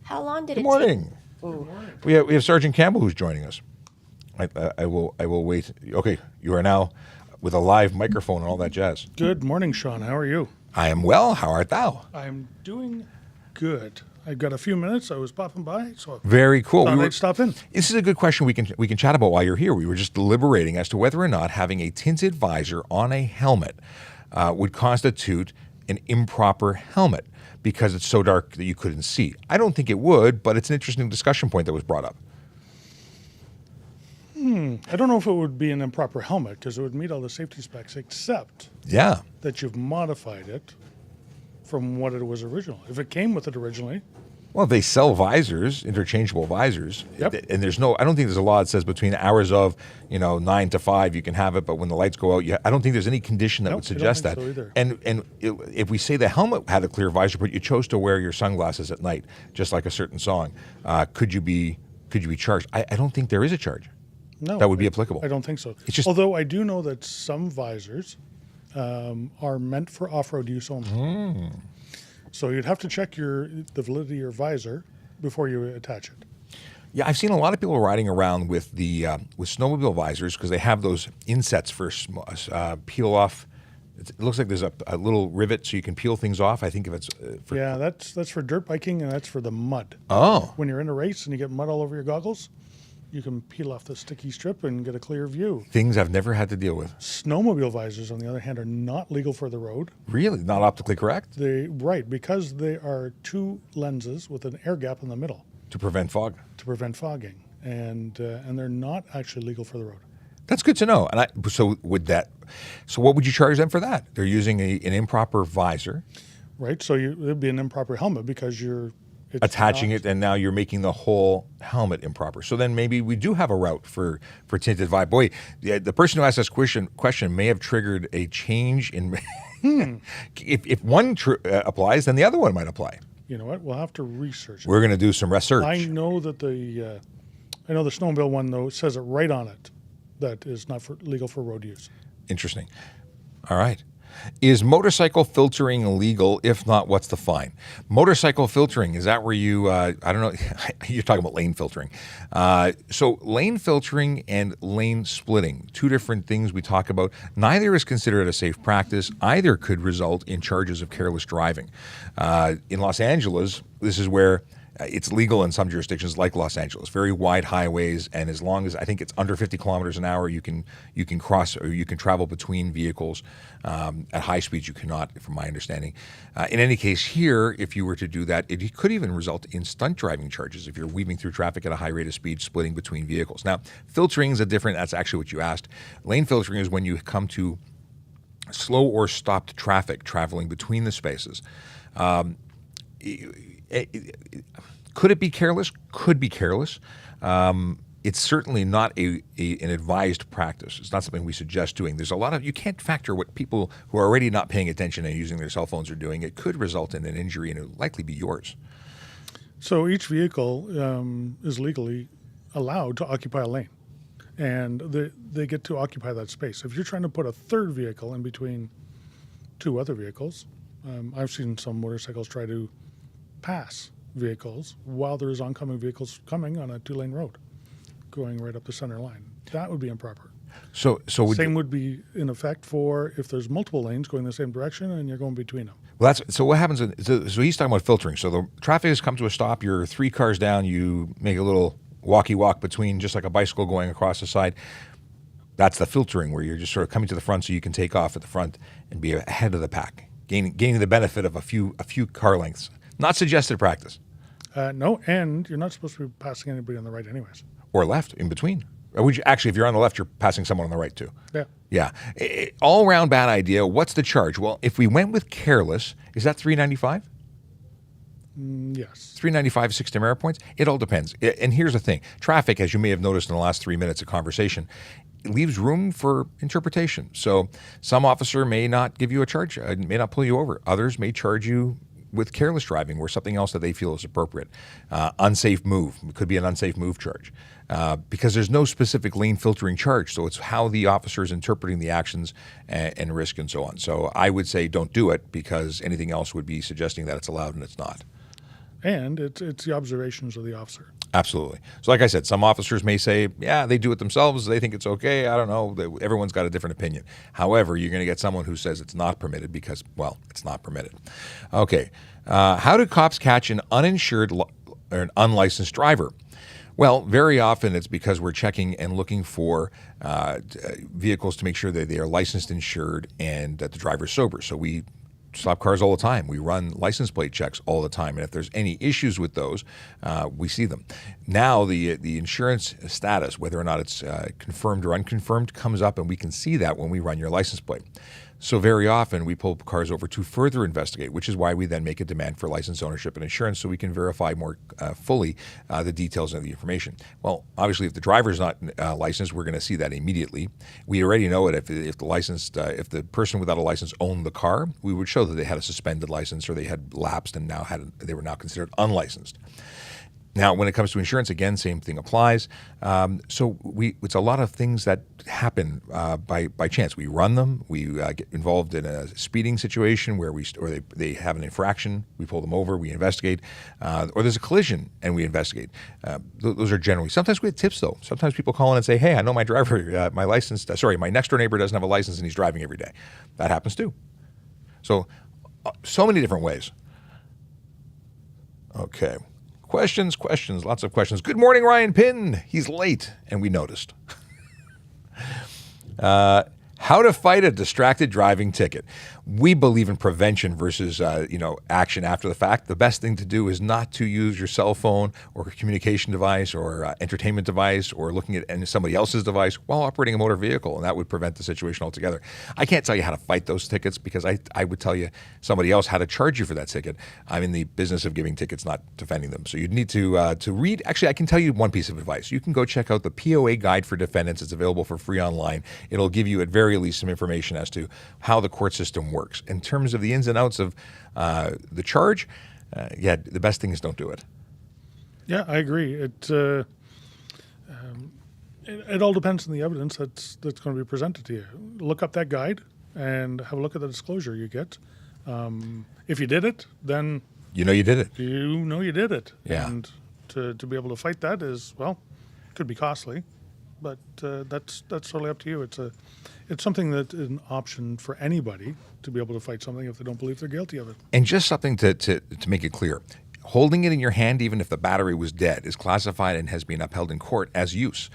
How long did Good it morning. take? Ooh. We have Sergeant Campbell who's joining us. I will wait. Okay, you are now with a live microphone and all that jazz. Good morning, Sean. How are you? I am well. How art thou? I'm doing good. I've got a few minutes. I was popping by, so Very cool. I'd stop in. This is a good question we can chat about while you're here. We were just deliberating as to whether or not having a tinted visor on a helmet would constitute an improper helmet because it's so dark that you couldn't see. I don't think it would, but it's an interesting discussion point that was brought up. I don't know if it would be an improper helmet because it would meet all the safety specs, except that you've modified it from what it was originally. If it came with it originally. Well, they sell visors, interchangeable visors, Yep. And I don't think there's a law that says between the hours of 9 to 5 you can have it, but when the lights go out, I don't think there's any condition that Nope, would suggest I that. don't think so either. And if we say the helmet had a clear visor, but you chose to wear your sunglasses at night, just like a certain song, could you be charged? I don't think there is a charge. No, that would be applicable. I don't think so. It's just, although I do know that some visors are meant for off-road use only. So you'd have to check the validity of your visor before you attach it. Yeah, I've seen a lot of people riding around with with snowmobile visors because they have those insets for peel off. It looks like there's a little rivet so you can peel things off. I think if it's for... Yeah, that's for dirt biking and that's for the mud. Oh. When you're in a race and you get mud all over your goggles, you can peel off the sticky strip and get a clear view. Things I've never had to deal with. Snowmobile visors, on the other hand, are not legal for the road. Really? Not optically correct? Right, because they are two lenses with an air gap in the middle. To prevent fog. To prevent fogging. and they're not actually legal for the road. That's good to know. And so what would you charge them for that? They're using an improper visor, Right, so it'd be an improper helmet because it's attaching not- it, and now you're making the whole helmet improper. So then maybe we do have a route for tinted visor. Boy, the person who asked this question may have triggered a change in. If one applies, then the other one might apply. You know what? We'll have to research it. We're going to do some research. I know that the snowmobile one though says it right on it that is not legal for road use. Interesting. All right. Is motorcycle filtering illegal? If not, what's the fine? Motorcycle filtering, is that where you, I don't know, you're talking about lane filtering. So lane filtering and lane splitting, two different things we talk about. Neither is considered a safe practice. Either could result in charges of careless driving. In Los Angeles, this is where it's legal in some jurisdictions like Los Angeles, very wide highways, and as long as I think it's under 50 kilometers an hour, you can cross or you can travel between vehicles. At high speeds, you cannot, from my understanding. In any case, here, if you were to do that, it could even result in stunt driving charges if you're weaving through traffic at a high rate of speed, splitting between vehicles. Now, filtering is that's actually what you asked. Lane filtering is when you come to slow or stopped traffic traveling between the spaces. Could it be careless? Could be careless. It's certainly not an advised practice. It's not something we suggest doing. There's a lot of, you can't factor what people who are already not paying attention and using their cell phones are doing. It could result in an injury, and it would likely be yours. So each vehicle is legally allowed to occupy a lane, and they get to occupy that space. If you're trying to put a third vehicle in between two other vehicles, I've seen some motorcycles try to pass vehicles while there's oncoming vehicles coming on a two-lane road, going right up the center line. That would be improper. So Same would be in effect for if there's multiple lanes going the same direction and you're going between them. Well, so what happens? So he's talking about filtering. So the traffic has come to a stop. You're 3 cars down. You make a little walkie walk between, just like a bicycle going across the side. That's the filtering, where you're just sort of coming to the front so you can take off at the front and be ahead of the pack, gaining the benefit of a few car lengths. Not suggested practice. No, and you're not supposed to be passing anybody on the right anyways. Or left, in between. Or would you, actually, if you're on the left, you're passing someone on the right too. Yeah. Yeah. All around bad idea. What's the charge? Well, if we went with careless, is that $3.95? Yes. $3.95, 6 demerit points? It all depends. And here's the thing. Traffic, as you may have noticed in the last 3 minutes of conversation, leaves room for interpretation. So some officer may not give you a charge, may not pull you over. Others may charge you with careless driving or something else that they feel is appropriate. Unsafe move. It could be an unsafe move charge. Because there's no specific lane filtering charge. So it's how the officer is interpreting the actions and risk and so on. So I would say don't do it, because anything else would be suggesting that it's allowed and it's not. And it's the observations of the officer. Absolutely. So like I said, some officers may say, yeah, they do it themselves. They think it's okay. I don't know. Everyone's got a different opinion. However, you're going to get someone who says it's not permitted because, well, it's not permitted. Okay. How do cops catch an uninsured or an unlicensed driver? Well, very often it's because we're checking and looking for vehicles to make sure that they are licensed, insured, and that the driver's sober. So we stop cars all the time. We run license plate checks all the time. And if there's any issues with those, we see them. Now the insurance status, whether or not it's confirmed or unconfirmed, comes up, and we can see that when we run your license plate. So very often we pull cars over to further investigate, which is why we then make a demand for license ownership and insurance, so we can verify more fully the details of the information. Well, obviously, if the driver's not licensed, we're going to see that immediately. We already know it. If the person without a license owned the car, we would show that they had a suspended license or they had lapsed and they were now considered unlicensed. Now, when it comes to insurance, again, same thing applies. So it's a lot of things that happen by chance. We run them. We get involved in a speeding situation where they have an infraction. We pull them over. We investigate. Or there's a collision and we investigate. Those are generally. Sometimes we get tips though. Sometimes people call in and say, "Hey, I know my driver, my next door neighbor doesn't have a license and he's driving every day." That happens too. So many different ways. Okay. Questions, lots of questions. Good morning, Ryan Pinn. He's late, and we noticed. How to fight a distracted driving ticket. We believe in prevention versus, action after the fact. The best thing to do is not to use your cell phone or communication device or entertainment device or looking at somebody else's device while operating a motor vehicle, and that would prevent the situation altogether. I can't tell you how to fight those tickets because I would tell you somebody else how to charge you for that ticket. I'm in the business of giving tickets, not defending them. So you'd need to read. Actually, I can tell you one piece of advice. You can go check out the POA Guide for Defendants. It's available for free online. It'll give you at very least some information as to how the court system works. In terms of the ins and outs of the charge, the best thing is don't do it. Yeah, I agree. It all depends on the evidence that's going to be presented to you. Look up that guide and have a look at the disclosure you get. If you did it, then you know you did it. You know you did it. Yeah. And to be able to fight that is, well, could be costly, but that's totally up to you. It's something that is an option for anybody to be able to fight something if they don't believe they're guilty of it. And just something to make it clear. Holding it in your hand, even if the battery was dead, is classified and has been upheld in court as use.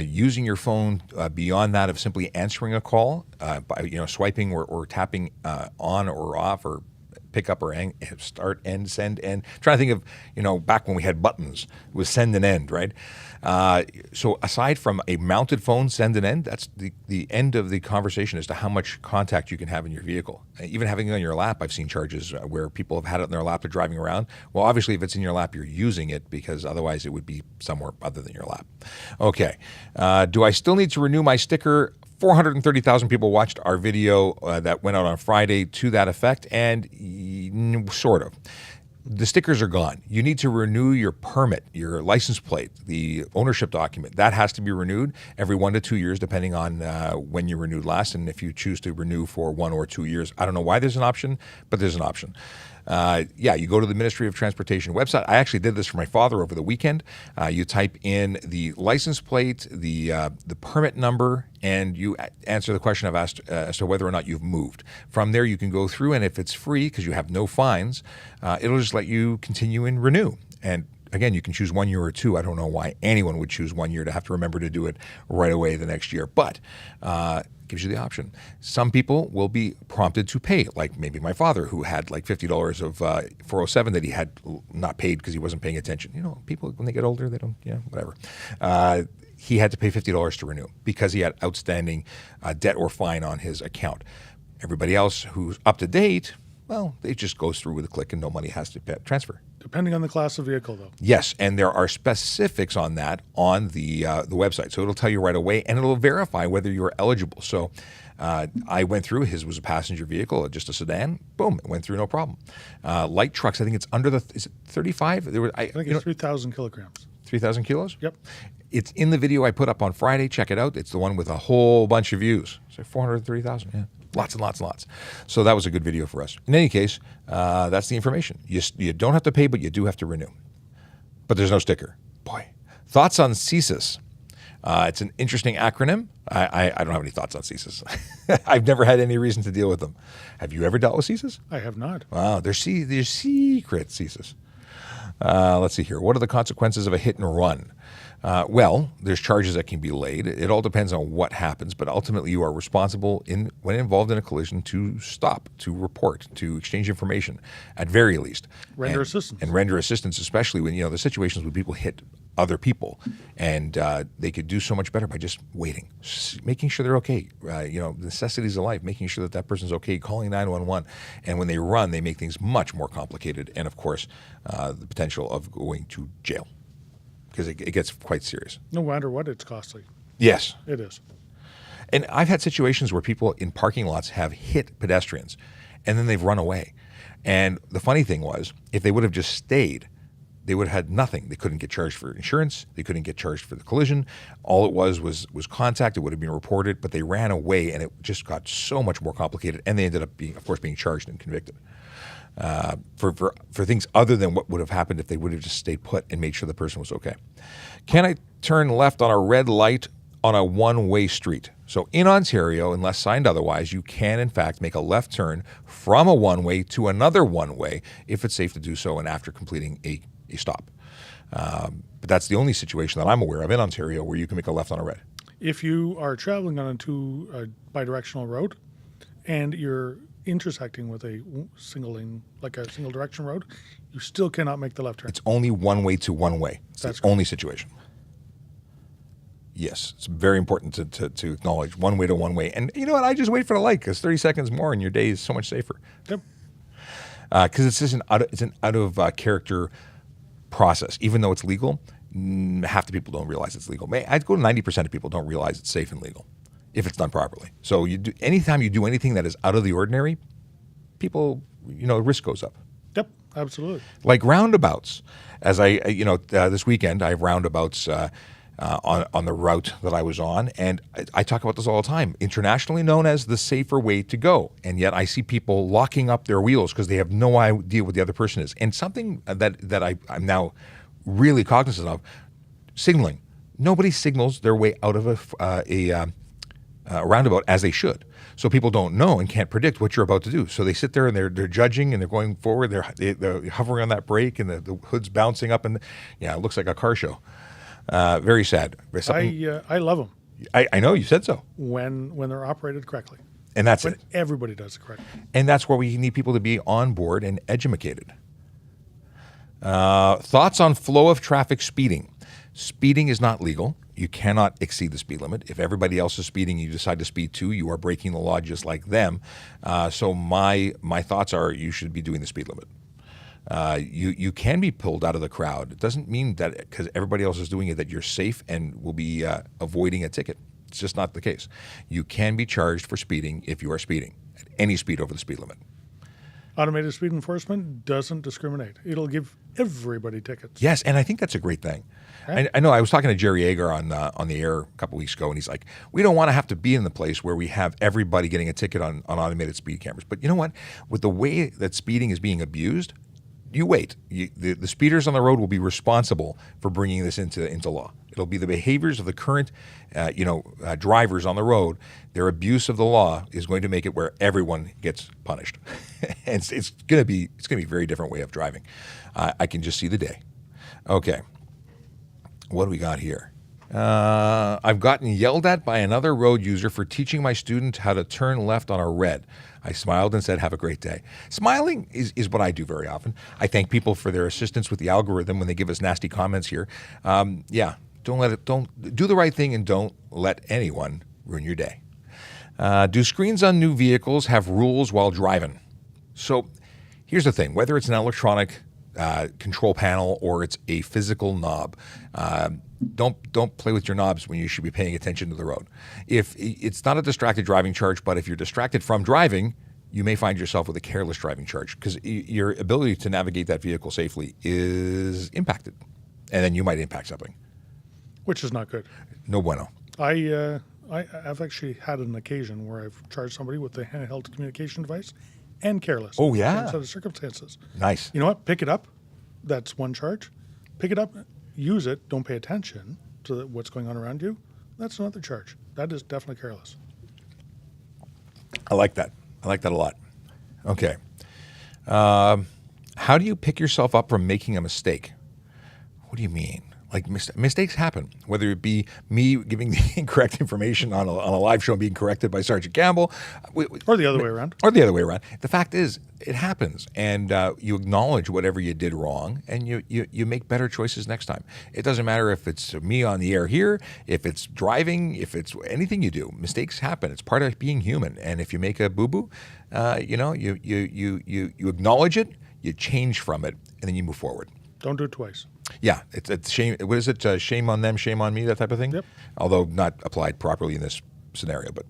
Using your phone beyond that of simply answering a call by swiping or tapping on or off or pick up or start, end, send, end. Trying to think of, back when we had buttons, it was send and end, right? So aside from a mounted phone, send and end, that's the end of the conversation as to how much contact you can have in your vehicle. Even having it on your lap, I've seen charges where people have had it in their lap, they're driving around. Well, obviously, if it's in your lap, you're using it because otherwise it would be somewhere other than your lap. Okay. Do I still need to renew my sticker? 430,000 people watched our video that went out on Friday to that effect, and sort of. The stickers are gone. You need to renew your permit, your license plate, the ownership document. That has to be renewed every 1 to 2 years, depending on when you renewed last, and if you choose to renew for 1 or 2 years. I don't know why there's an option, but there's an option. You go to the Ministry of Transportation website. I actually did this for my father over the weekend. You type in the license plate, the permit number, and you answer the question I've asked as to whether or not you've moved. From there, you can go through, and if it's free, because you have no fines, it'll just let you continue and renew. And again, you can choose 1 year or 2. I don't know why anyone would choose 1 year to have to remember to do it right away the next year, but gives you the option. Some people will be prompted to pay, like maybe my father, who had like $50 of 407 that he had not paid because he wasn't paying attention. People, when they get older, they don't, whatever. He had to pay $50 to renew because he had outstanding debt or fine on his account. Everybody else who's up to date, well, it just goes through with a click and no money has to transfer. Depending on the class of vehicle, though. Yes, and there are specifics on that on the website. So it'll tell you right away, and it'll verify whether you're eligible. So I went through. His was a passenger vehicle, just a sedan. Boom, it went through no problem. Light trucks, I think it's under is it 35? I think it's 3,000 kilograms. 3,000 kilos? Yep. It's in the video I put up on Friday. Check it out. It's the one with a whole bunch of views. So 430,000, yeah. Lots and lots and lots. So that was a good video for us. In any case, that's the information. You don't have to pay, but you do have to renew. But there's no sticker. Boy. Thoughts on CSIS? It's an interesting acronym. I don't have any thoughts on CSIS. I've never had any reason to deal with them. Have you ever dealt with CSIS? I have not. Wow, they're secret CSIS. Let's see here. What are the consequences of a hit and run? Well, there's charges that can be laid. It all depends on what happens, but ultimately you are responsible when involved in a collision to stop, to report, to exchange information, at very least. Render assistance. And render assistance, especially when, the situations when people hit other people. And they could do so much better by just waiting, making sure they're okay. Necessities of life, making sure that person's okay, calling 911. And when they run, they make things much more complicated. And, of course, the potential of going to jail. Because it gets quite serious. No matter what, it's costly. Yes. It is. And I've had situations where people in parking lots have hit pedestrians, and then they've run away. And the funny thing was, if they would have just stayed, they would have had nothing. They couldn't get charged for insurance. They couldn't get charged for the collision. All it was contact. It would have been reported, but they ran away, and it just got so much more complicated. And they ended up being charged and convicted. For things other than what would have happened if they would have just stayed put and made sure the person was okay. Can I turn left on a red light on a one-way street? So in Ontario, unless signed otherwise, you can in fact make a left turn from a one-way to another one-way if it's safe to do so and after completing a stop. But that's the only situation that I'm aware of in Ontario where you can make a left on a red. If you are traveling on a bidirectional road and you're intersecting with a single lane, like a single direction road, you still cannot make the left turn. It's only one way to one way. It's That's the only situation. Yes, it's very important to acknowledge one way to one way. And you know what? I just wait for the light because 30 seconds more and your day is so much safer. Yep. Because it's just an out of character process. Even though it's legal, half the people don't realize it's legal. I'd go to 90% of people don't realize it's safe and legal if it's done properly. So anytime you do anything that is out of the ordinary, people, risk goes up. Yep. Absolutely. Like roundabouts. As this weekend, I have roundabouts on the route that I was on, and I talk about this all the time. Internationally known as the safer way to go, and yet I see people locking up their wheels because they have no idea what the other person is. And something that I'm now really cognizant of: signaling. Nobody signals their way out of a roundabout as they should. So people don't know and can't predict what you're about to do. So they sit there and they're judging and they're going forward. They're hovering on that brake and the hood's bouncing up, and it looks like a car show. Very sad. I love them I know you said so, when they're operated correctly. and that's When it. everybody does it correctly. And that's where we need people to be on board and educated. Thoughts on flow of traffic speeding. Speeding is not legal. You cannot exceed the speed limit. If everybody else is speeding and you decide to speed too, you are breaking the law just like them. So my thoughts are you should be doing the speed limit. You can be pulled out of the crowd. It doesn't mean that because everybody else is doing it that you're safe and will be avoiding a ticket. It's just not the case. You can be charged for speeding if you are speeding at any speed over the speed limit. Automated speed enforcement doesn't discriminate. It'll give everybody tickets. Yes, and I think that's a great thing. Okay. I know I was talking to Jerry Agar on the air a couple weeks ago, and he's like, we don't want to have to be in the place where we have everybody getting a ticket on automated speed cameras. But you know what? With the way that speeding is being abused, you wait. The speeders on the road will be responsible for bringing this into law. It'll be the behaviors of the current, drivers on the road. Their abuse of the law is going to make it where everyone gets punished, and it's going to be a very different way of driving. I can just see the day. Okay, what do we got here? I've gotten yelled at by another road user for teaching my student how to turn left on a red. I smiled and said, have a great day. Smiling is what I do very often. I thank people for their assistance with the algorithm when they give us nasty comments here. Don't do the right thing and don't let anyone ruin your day. Do screens on new vehicles have rules while driving? So here's the thing, whether it's an electronic control panel or it's a physical knob, don't play with your knobs when you should be paying attention to the road. If it's not a distracted driving charge, but if you're distracted from driving, you may find yourself with a careless driving charge because your ability to navigate that vehicle safely is impacted, and then you might impact something. Which is not good. No bueno. I've actually had an occasion where I've charged somebody with a handheld communication device and careless. Oh, yeah? Same set of circumstances. Nice. You know what? Pick it up. That's one charge. Pick it up, use it, don't pay attention to what's going on around you. That's another charge. That is definitely careless. I like that. I like that a lot. Okay. How do you pick yourself up from making a mistake? What do you mean? Like mistakes happen, whether it be me giving the incorrect information on a live show and being corrected by Sergeant Campbell. Or the other way around. Or the other way around. The fact is, it happens, and you acknowledge whatever you did wrong, and you make better choices next time. It doesn't matter if it's me on the air here, if it's driving, if it's anything you do. Mistakes happen. It's part of being human, and if you make a boo-boo, you acknowledge it, you change from it, and then you move forward. Don't do it twice. Yeah, it's shame. What is it? Shame on them, shame on me, that type of thing? Yep. Although not applied properly in this scenario, but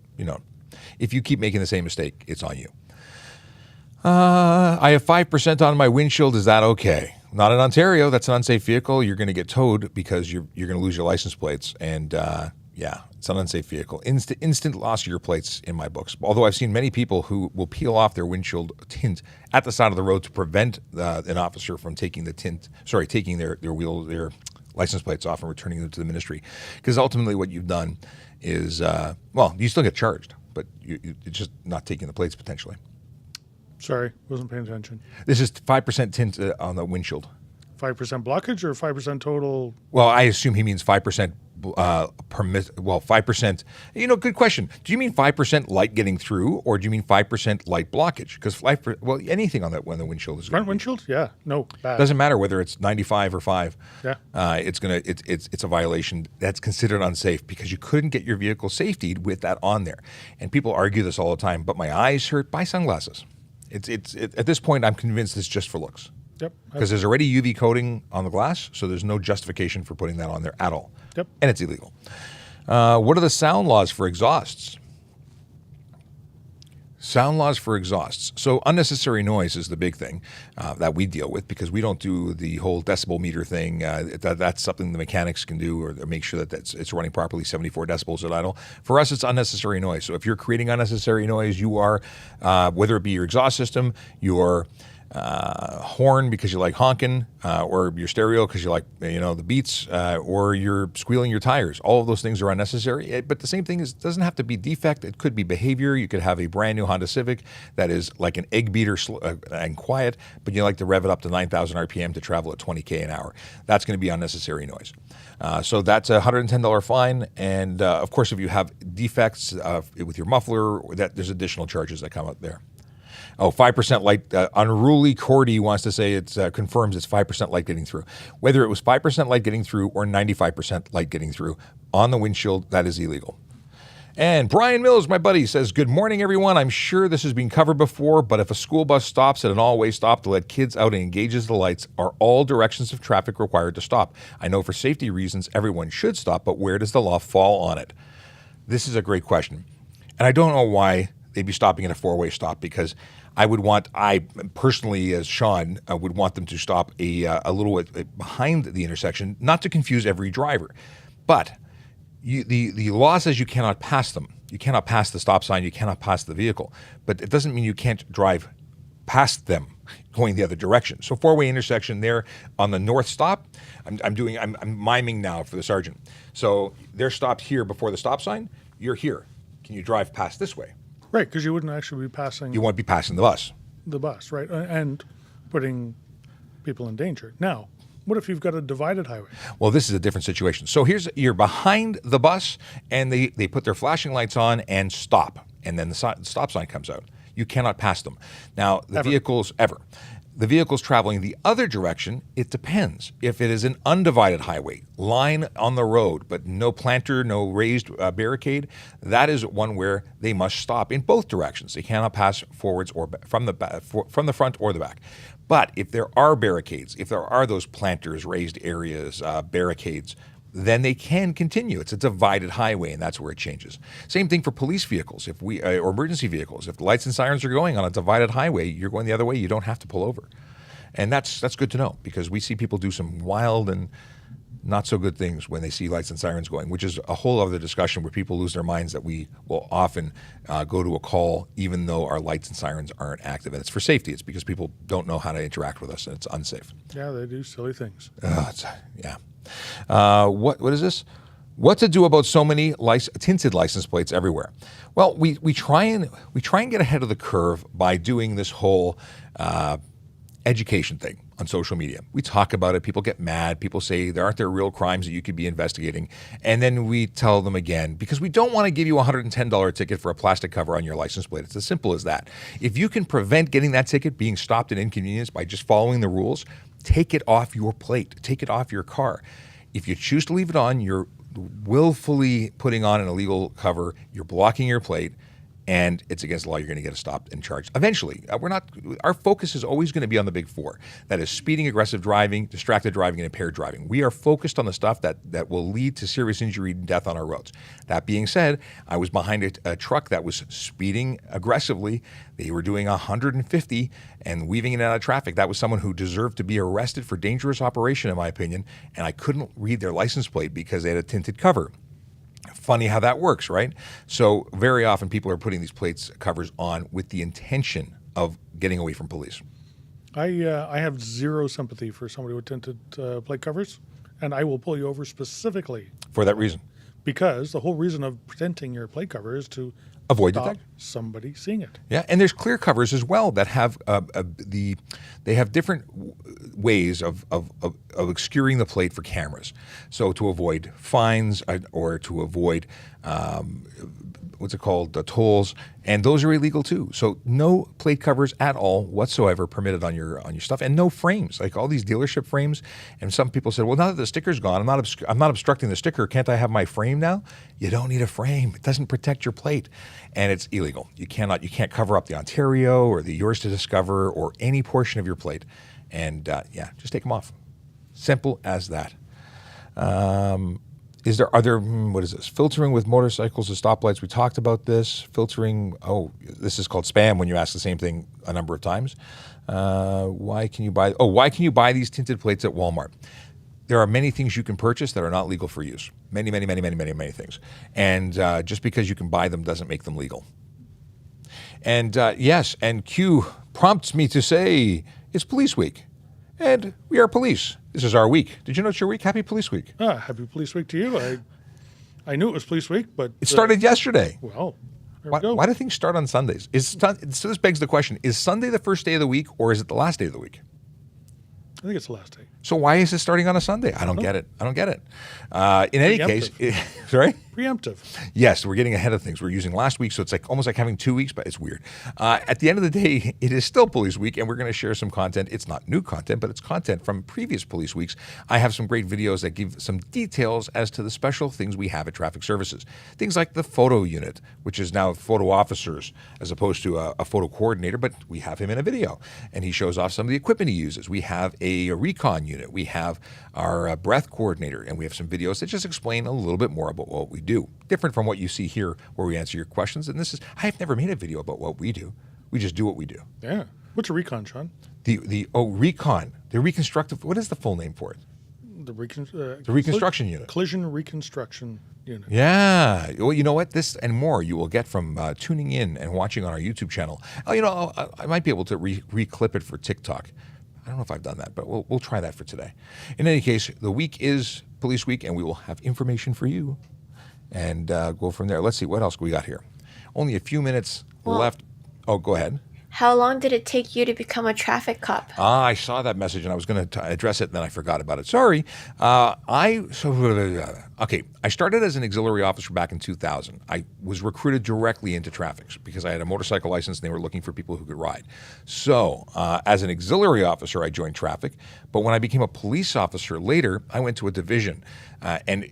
if you keep making the same mistake, it's on you. I have 5% on my windshield. Is that okay? Not in Ontario. That's an unsafe vehicle. You're going to get towed because you're going to lose your license plates. And it's an unsafe vehicle. Instant loss of your plates in my books. Although I've seen many people who will peel off their windshield tint at the side of the road to prevent an officer from taking their license plates off and returning them to the ministry. Because ultimately what you've done is, you still get charged, but it's just not taking the plates potentially. Sorry, wasn't paying attention. This is 5% tint on the windshield. 5% blockage or 5% total? Well, I assume he means 5% well, 5%. Good question. Do you mean 5% light getting through, or do you mean 5% light blockage? Because anything on when the windshield is Front windshield? Yeah, no, bad. Doesn't matter whether it's 95 or 5. Yeah. It's a violation that's considered unsafe because you couldn't get your vehicle safetied with that on there. And people argue this all the time. But my eyes hurt. Buy sunglasses. At this point, I'm convinced it's just for looks. Yep. Because there's already UV coating on the glass, so there's no justification for putting that on there at all. Yep. And it's illegal. What are the sound laws for exhausts? Sound laws for exhausts. So unnecessary noise is the big thing that we deal with because we don't do the whole decibel meter thing. That's something the mechanics can do or make sure that it's running properly, 74 decibels at idle. For us, it's unnecessary noise. So if you're creating unnecessary noise, you are, whether it be your exhaust system, your horn because you like honking, or your stereo because you like the beats, or you're squealing your tires. All of those things are unnecessary. But the same thing is doesn't have to be defect. It could be behavior. You could have a brand new Honda Civic that is like an egg beater and quiet, but you like to rev it up to 9,000 RPM to travel at 20K an hour. That's going to be unnecessary noise. So that's a $110 fine. And of course, if you have defects with your muffler, there's additional charges that come out there. Oh, 5% light. Unruly Cordy wants to say confirms it's 5% light getting through. Whether it was 5% light getting through or 95% light getting through on the windshield, that is illegal. And Brian Mills, my buddy, says, good morning, everyone. I'm sure this has been covered before, but if a school bus stops at an all-way stop to let kids out and engages the lights, are all directions of traffic required to stop? I know for safety reasons, everyone should stop, but where does the law fall on it? This is a great question. And I don't know why they'd be stopping at a four-way stop because I personally, as Sean, would want them to stop a little bit behind the intersection, not to confuse every driver. But the law says you cannot pass them. You cannot pass the stop sign. You cannot pass the vehicle. But it doesn't mean you can't drive past them going the other direction. So four-way intersection there on the north stop, I'm miming now for the sergeant. So they're stopped here before the stop sign. You're here. Can you drive past this way? Right, because you wouldn't actually be passing. You won't be passing the bus. The bus, right, and putting people in danger. Now, what if you've got a divided highway? Well, this is a different situation. So you're behind the bus, and they put their flashing lights on and stop, and then the stop sign comes out. You cannot pass them. Now, the vehicles traveling the other direction, it depends. If it is an undivided highway, line on the road, but no planter, no raised barricade, that is one where they must stop in both directions. They cannot pass forwards or from the front or the back. But if there are barricades, if there are those planters, raised areas, barricades, then they can continue. It's a divided highway, and that's where it changes. Same thing for police vehicles, or emergency vehicles. If the lights and sirens are going on a divided highway, you're going the other way. You don't have to pull over, and that's good to know because we see people do some wild and not so good things when they see lights and sirens going, which is a whole other discussion where people lose their minds that we will often go to a call even though our lights and sirens aren't active, and it's for safety. It's because people don't know how to interact with us, and it's unsafe. Yeah, they do silly things. Yeah. What is this? What to do about so many tinted license plates everywhere? Well, we try and get ahead of the curve by doing this whole education thing on social media. We talk about it. People get mad. People say aren't there real crimes that you could be investigating? And then we tell them again because we don't want to give you a $110 ticket for a plastic cover on your license plate. It's as simple as that. If you can prevent getting that ticket being stopped and inconvenienced by just following the rules, take it off your plate. Take it off your car. If you choose to leave it on, you're willfully putting on an illegal cover. You're blocking your plate, and it's against the law. You're going to get stopped and charged. Eventually, our focus is always going to be on the big four. That is speeding, aggressive driving, distracted driving, and impaired driving. We are focused on the stuff that will lead to serious injury and death on our roads. That being said, I was behind a truck that was speeding aggressively. They were doing 150 and weaving in and out of traffic. That was someone who deserved to be arrested for dangerous operation, in my opinion, and I couldn't read their license plate because they had a tinted cover. Funny how that works, right? So very often people are putting these plates covers on with the intention of getting away from police. I have zero sympathy for somebody with tinted plate covers, and I will pull you over specifically For that reason. because the whole reason of tinting your plate cover is to Avoid detection. somebody seeing it. Yeah, and there's clear covers as well that have they have different ways of obscuring the plate for cameras. So to avoid fines or to avoid what's it called, the tolls, and those are illegal too. So no plate covers at all whatsoever permitted on your stuff, and no frames, like all these dealership frames. And some people said, well, now that the sticker's gone, I'm not obstructing the sticker. Can't I have my frame now? You don't need a frame. It doesn't protect your plate, and it's illegal. You can't cover up the Ontario or the Yours to Discover or any portion of your plate. And just take them off. Simple as that. What is this? Filtering with motorcycles and stoplights. We talked about this. Filtering. Oh, this is called spam when you ask the same thing a number of times. Why can you buy these tinted plates at Walmart? There are many things you can purchase that are not legal for use. Many things. And just because you can buy them doesn't make them legal. And yes, and Q prompts me to say it's Police Week. And we are police. This is our week. Did you know it's your week? Happy Police Week. Happy Police Week to you. I knew it was Police Week, but... It started yesterday. Well, there we go. Why do things start on Sundays? So this begs the question, is Sunday the first day of the week or is it the last day of the week? I think it's the last day. So why is it starting on a Sunday? I don't get it. In any case, sorry? Preemptive. Yes, we're getting ahead of things. We're using last week, so it's like almost like having 2 weeks, but it's weird. At the end of the day, it is still Police Week, and we're going to share some content. It's not new content, but it's content from previous Police Weeks. I have some great videos that give some details as to the special things we have at Traffic Services. Things like the photo unit, which is now photo officers as opposed to a photo coordinator, but we have him in a video, and he shows off some of the equipment he uses. We have a recon unit. We have our breath coordinator, and we have some videos that just explain a little bit more about what we do. Different from what you see here where we answer your questions. And I've never made a video about what we do. We just do what we do. Yeah. What's a recon, Sean? Recon. The reconstructive, what is the full name for it? The reconstruction unit. Collision reconstruction unit. Yeah. Well, you know what? This and more you will get from tuning in and watching on our YouTube channel. I might be able to re-clip it for TikTok. I don't know if I've done that, but we'll try that for today. In any case, the week is Police Week, and we will have information for you and go from there. Let's see, what else we got here? Only a few minutes left. Oh, go ahead. How long did it take you to become a traffic cop? I saw that message, and I was going to address it, and then I forgot about it. Sorry. I started as an auxiliary officer back in 2000. I was recruited directly into traffic because I had a motorcycle license, and they were looking for people who could ride. So as an auxiliary officer, I joined traffic. But when I became a police officer later, I went to a division. And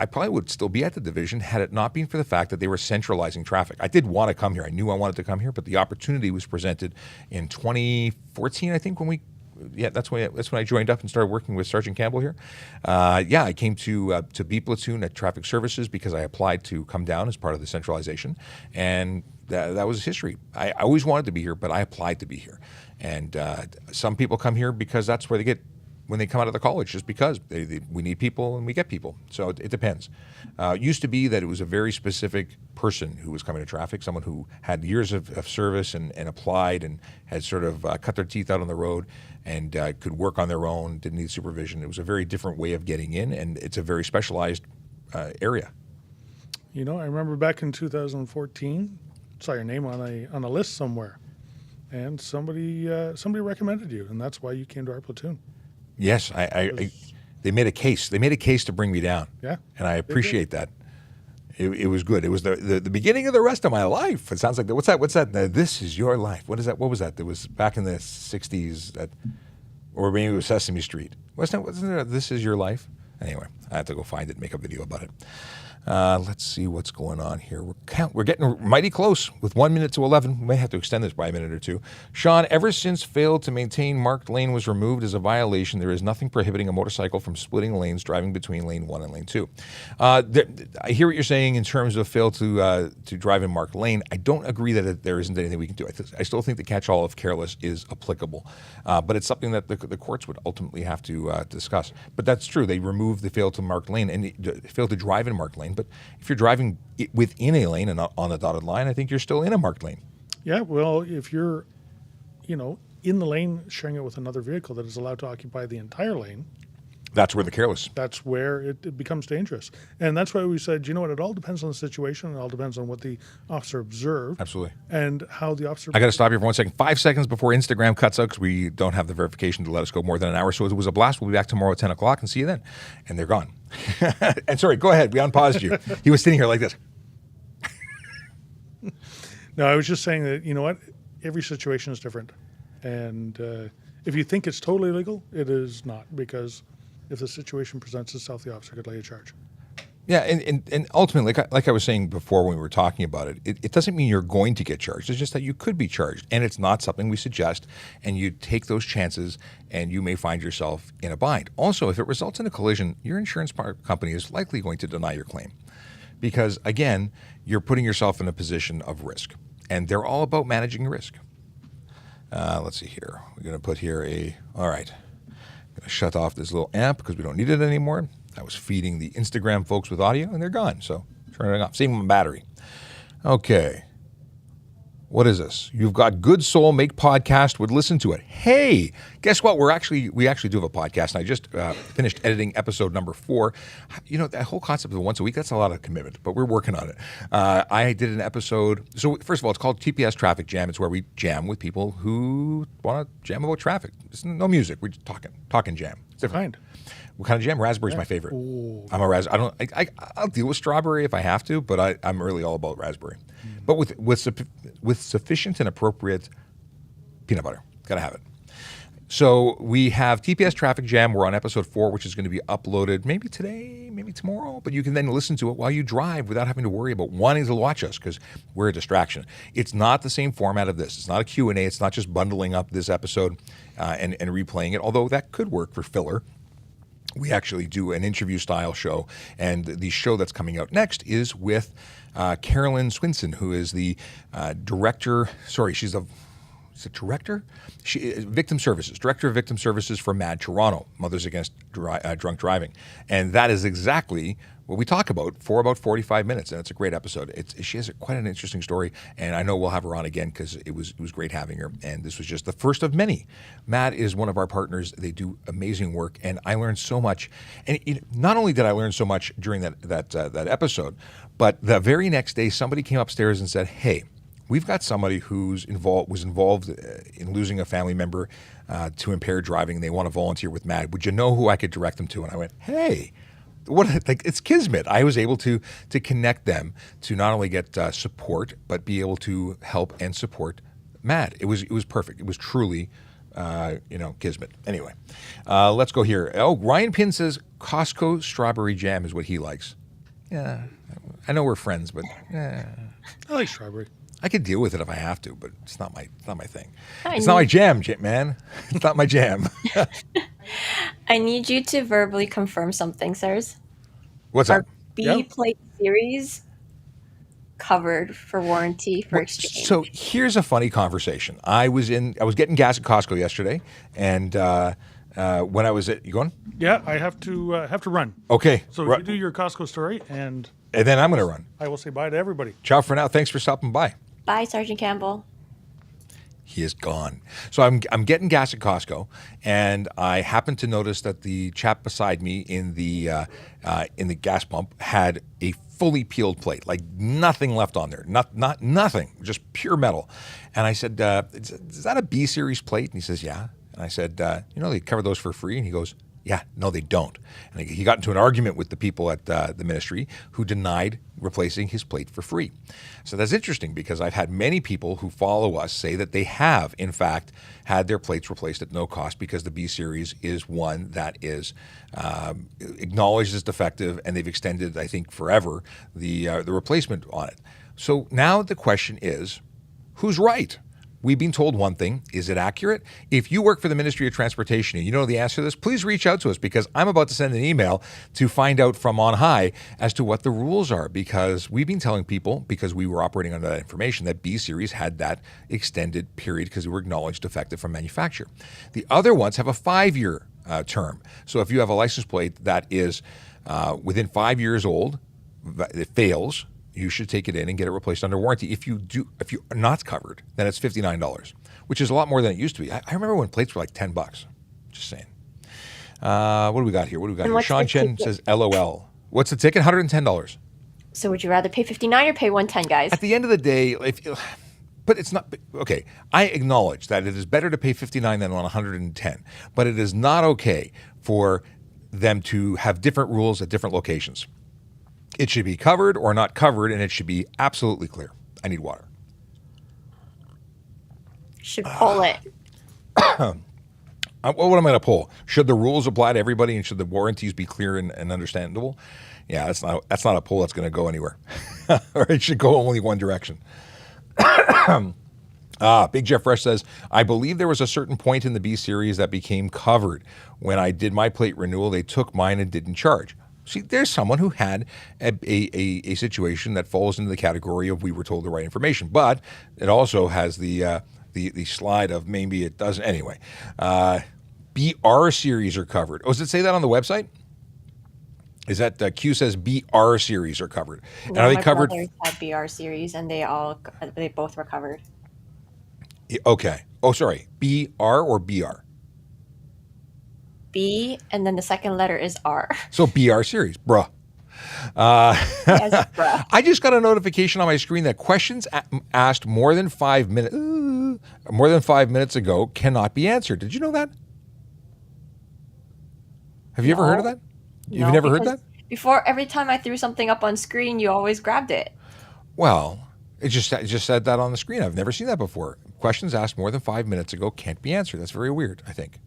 I probably would still be at the division had it not been for the fact that they were centralizing traffic. I did want to come here. I knew I wanted to come here, but the opportunity was presented in 2014, I think, that's when I joined up and started working with Sergeant Campbell here. I came to B Platoon at Traffic Services because I applied to come down as part of the centralization, and that was history. I always wanted to be here, but I applied to be here. And some people come here because that's where they get when they come out of the college, just because we need people and we get people. So it depends. It used to be that it was a very specific person who was coming to traffic, someone who had years of service and applied and had sort of cut their teeth out on the road and could work on their own, didn't need supervision. It was a very different way of getting in, and it's a very specialized area. I remember back in 2014, saw your name on a list somewhere, and somebody recommended you, and that's why you came to our platoon. Yes, they made a case. They made a case to bring me down. Yeah, and I appreciate that. It was good. It was the beginning of the rest of my life. It sounds like what's that? This is your life. What is that? What was that? That was back in the '60s, or maybe it was Sesame Street. Wasn't there? This is your life. Anyway, I have to go find it and make a video about it. Let's see what's going on here. We're getting mighty close with 1 minute to 11. We may have to extend this by a minute or two. Sean, ever since failed to maintain marked lane was removed as a violation, there is nothing prohibiting a motorcycle from splitting lanes driving between lane 1 and lane 2. I hear what you're saying in terms of fail to drive in marked lane. I don't agree that there isn't anything we can do. I still think the catch-all of careless is applicable, but it's something that the courts would ultimately have to discuss. But that's true. They removed the fail to marked lane and fail to drive in marked lane. But if you're driving within a lane and not on a dotted line, I think you're still in a marked lane. Yeah, well, if you're, in the lane sharing it with another vehicle that is allowed to occupy the entire lane, That's where the careless. That's where it becomes dangerous. And that's why we said, you know what, it all depends on the situation. It all depends on what the officer observed. Absolutely. And how the officer... I got to stop you for 1 second. 5 seconds before Instagram cuts out because we don't have the verification to let us go more than an hour. So it was a blast. We'll be back tomorrow at 10 o'clock and see you then. And they're gone. And sorry, go ahead. We unpaused you. He was sitting here like this. No, I was just saying that, you know what, every situation is different. And if you think it's totally legal, it is not, because if the situation presents itself, the officer could lay a charge. Yeah, and ultimately, like I was saying before when we were talking about it, it doesn't mean you're going to get charged. It's just that you could be charged, and it's not something we suggest, and you take those chances, and you may find yourself in a bind. Also, if it results in a collision, your insurance company is likely going to deny your claim because, again, you're putting yourself in a position of risk, and they're all about managing risk. Let's see here. We're going to put here all right. I'm going to shut off this little amp because we don't need it anymore. I was feeding the Instagram folks with audio, and they're gone. So turn it off. Same with my battery. Okay. What is this? You've got Good Soul Make Podcast. Would listen to it. Hey, guess what? We actually do have a podcast, and I just finished editing episode number 4. You know, that whole concept of once a week, that's a lot of commitment, but we're working on it. I did an episode. So first of all, it's called TPS Traffic Jam. It's where we jam with people who want to jam about traffic. It's no music. We're just talking jam. It's different. What kind of jam? Raspberry's my favorite. Ooh. I'm a raspberry. I'll deal with strawberry if I have to, but I'm really all about raspberry. But with sufficient and appropriate peanut butter. Gotta have it. So we have TPS Traffic Jam. We're on episode 4, which is going to be uploaded maybe today, maybe tomorrow. But you can then listen to it while you drive without having to worry about wanting to watch us because we're a distraction. It's not the same format of this. It's not a Q&A. It's not just bundling up this episode and replaying it, although that could work for filler. We actually do an interview-style show, and the show that's coming out next is with Carolyn Swinson, who is the director. Sorry, she's a director? She is Victim Services, Director of Victim Services for MAD Toronto, Mothers Against Drunk Driving. And that is exactly what we talk about for about 45 minutes, and it's a great episode. She has quite an interesting story, and I know we'll have her on again because it was great having her, and this was just the first of many. MAD is one of our partners. They do amazing work, and I learned so much. And not only did I learn so much during that episode, but the very next day, somebody came upstairs and said, hey, we've got somebody was involved in losing a family member to impaired driving, and they want to volunteer with MAD. Would you know who I could direct them to? And I went, hey, it's kismet. I was able to connect them to not only get support, but be able to help and support MAD. It was perfect. It was truly, kismet. Anyway, let's go here. Oh, Ryan Pin says Costco strawberry jam is what he likes. Yeah, I know we're friends, but I like strawberry. I could deal with it if I have to, but it's not my thing. It's not my jam, man. It's not my jam. I need you to verbally confirm something, sirs. What's Our up? B-plate series covered for warranty for exchange. So here's a funny conversation. I was getting gas at Costco yesterday, and when I was you going? Yeah, I have to run. Okay. So you do your Costco story, and then I'm going to run. I will say bye to everybody. Ciao for now. Thanks for stopping by. Bye, Sergeant Campbell. He is gone. So I'm getting gas at Costco, and I happened to notice that the chap beside me in the gas pump had a fully peeled plate, like nothing left on there, not nothing, just pure metal. And I said, "Is that a B series plate?" And he says, "Yeah." And I said, "They cover those for free?" And he goes, "Yeah, no, they don't." And he got into an argument with the people at the ministry who denied replacing his plate for free. So that's interesting because I've had many people who follow us say that they have, in fact, had their plates replaced at no cost because the B Series is one that is acknowledged as defective, and they've extended, I think, forever the replacement on it. So now the question is, who's right? We've been told one thing. Is it accurate? If you work for the Ministry of Transportation and you know the answer to this, please reach out to us because I'm about to send an email to find out from on high as to what the rules are, because we've been telling people, because we were operating under that information, that B Series had that extended period because they were acknowledged defective from manufacturer. The other ones have a 5-year term. So if you have a license plate that is within 5 years old, it fails, you should take it in and get it replaced under warranty. If you're not covered, then it's $59, which is a lot more than it used to be. I remember when plates were like $10. Just saying. What do we got here? And what's Sean the Chen ticket? says LOL. What's the ticket? $110. So would you rather pay $59 or pay $110, guys? At the end of the day, but it's not okay. I acknowledge that it is better to pay $59 than on $110, but it is not okay for them to have different rules at different locations. It should be covered or not covered, and it should be absolutely clear. I need water. Should pull it. What am I going to pull? Should the rules apply to everybody, and should the warranties be clear and understandable? Yeah, that's not a pull that's going to go anywhere. Or it should go only one direction. Big Jeff Fresh says, I believe there was a certain point in the B series that became covered. When I did my plate renewal, they took mine and didn't charge. See, there's someone who had a situation that falls into the category of we were told the right information, but it also has the slide of maybe it doesn't. Anyway, BR series are covered. Oh, does it say that on the website? Is that Q says BR series are covered? And are they my covered? brothers had BR series, and they both were covered. Okay. Oh, sorry. BR or BR? B, and then the second letter is R. So BR series, bruh. Yes, bruh. I just got a notification on my screen that questions asked more than 5 minutes ago cannot be answered. Did you know that? Have you ever heard of that? You've No, never heard because that? Before, every time I threw something up on screen, you always grabbed it. Well, it just said that on the screen. I've never seen that before. Questions asked more than 5 minutes ago can't be answered. That's very weird, I think.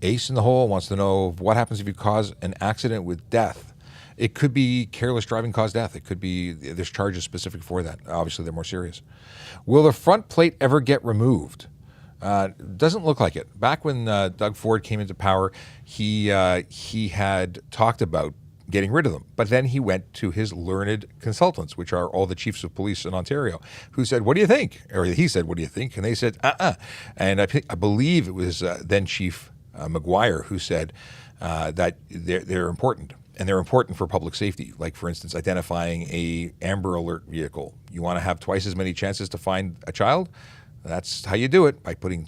Ace in the Hole wants to know what happens if you cause an accident with death. It could be careless driving cause death. It could be there's charges specific for that. Obviously, they're more serious. Will the front plate ever get removed? Doesn't look like it. Back when Doug Ford came into power, he had talked about getting rid of them. But then he went to his learned consultants, which are all the chiefs of police in Ontario, who said, what do you think? Or he said, what do you think? And they said, And I believe it was then Chief McGuire who said that they're important. And they're important for public safety. Like, for instance, identifying a Amber Alert vehicle. You want to have twice as many chances to find a child? That's how you do it, by putting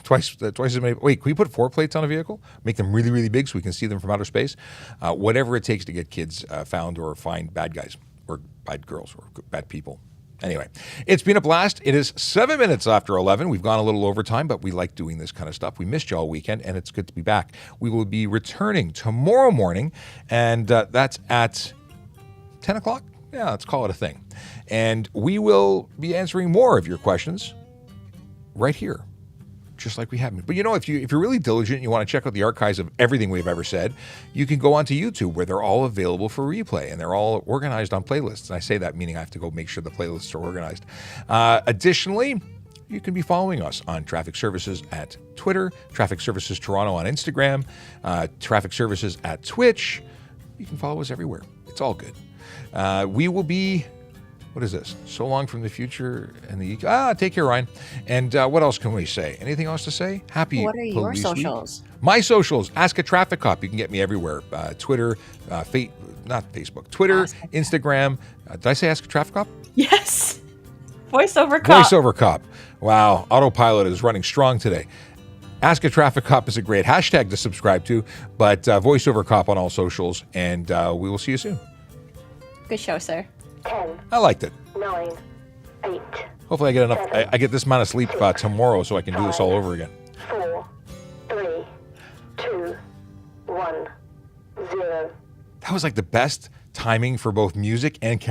twice as many. Wait, can we put 4 plates on a vehicle? Make them really, really big so we can see them from outer space? Whatever it takes to get kids found or find bad guys or bad girls or bad people. Anyway, it's been a blast. It is 7 minutes after 11. We've gone a little overtime, but we like doing this kind of stuff. We missed you all weekend, and it's good to be back. We will be returning tomorrow morning, and that's at 10 o'clock. Yeah, let's call it a thing. And we will be answering more of your questions right here, just like we have been. But if you're really diligent and you want to check out the archives of everything we've ever said, you can go onto YouTube, where they're all available for replay, and they're all organized on playlists. And I say that meaning I have to go make sure the playlists are organized. Additionally, you can be following us on Traffic Services at Twitter, Traffic Services Toronto on Instagram, Traffic Services at Twitch. You can follow us everywhere. It's all good. We will be... What is this? So long from the future and the... take care, Ryan. And what else can we say? Anything else to say? Happy What are your Police socials? Week. My socials. Ask a Traffic Cop. You can get me everywhere. Twitter, not Facebook. Twitter, Instagram. Did I say Ask a Traffic Cop? Yes. Voiceover cop. Voiceover Cop. Wow. Autopilot is running strong today. Ask a Traffic Cop is a great hashtag to subscribe to, but Voiceover Cop on all socials. And we will see you soon. Good show, sir. 10, I liked it. 9, 8, Hopefully I get enough. I get this amount of sleep tomorrow so I can do this all over again. 4, 3, 2, 1, 0. That was like the best timing for both music and count.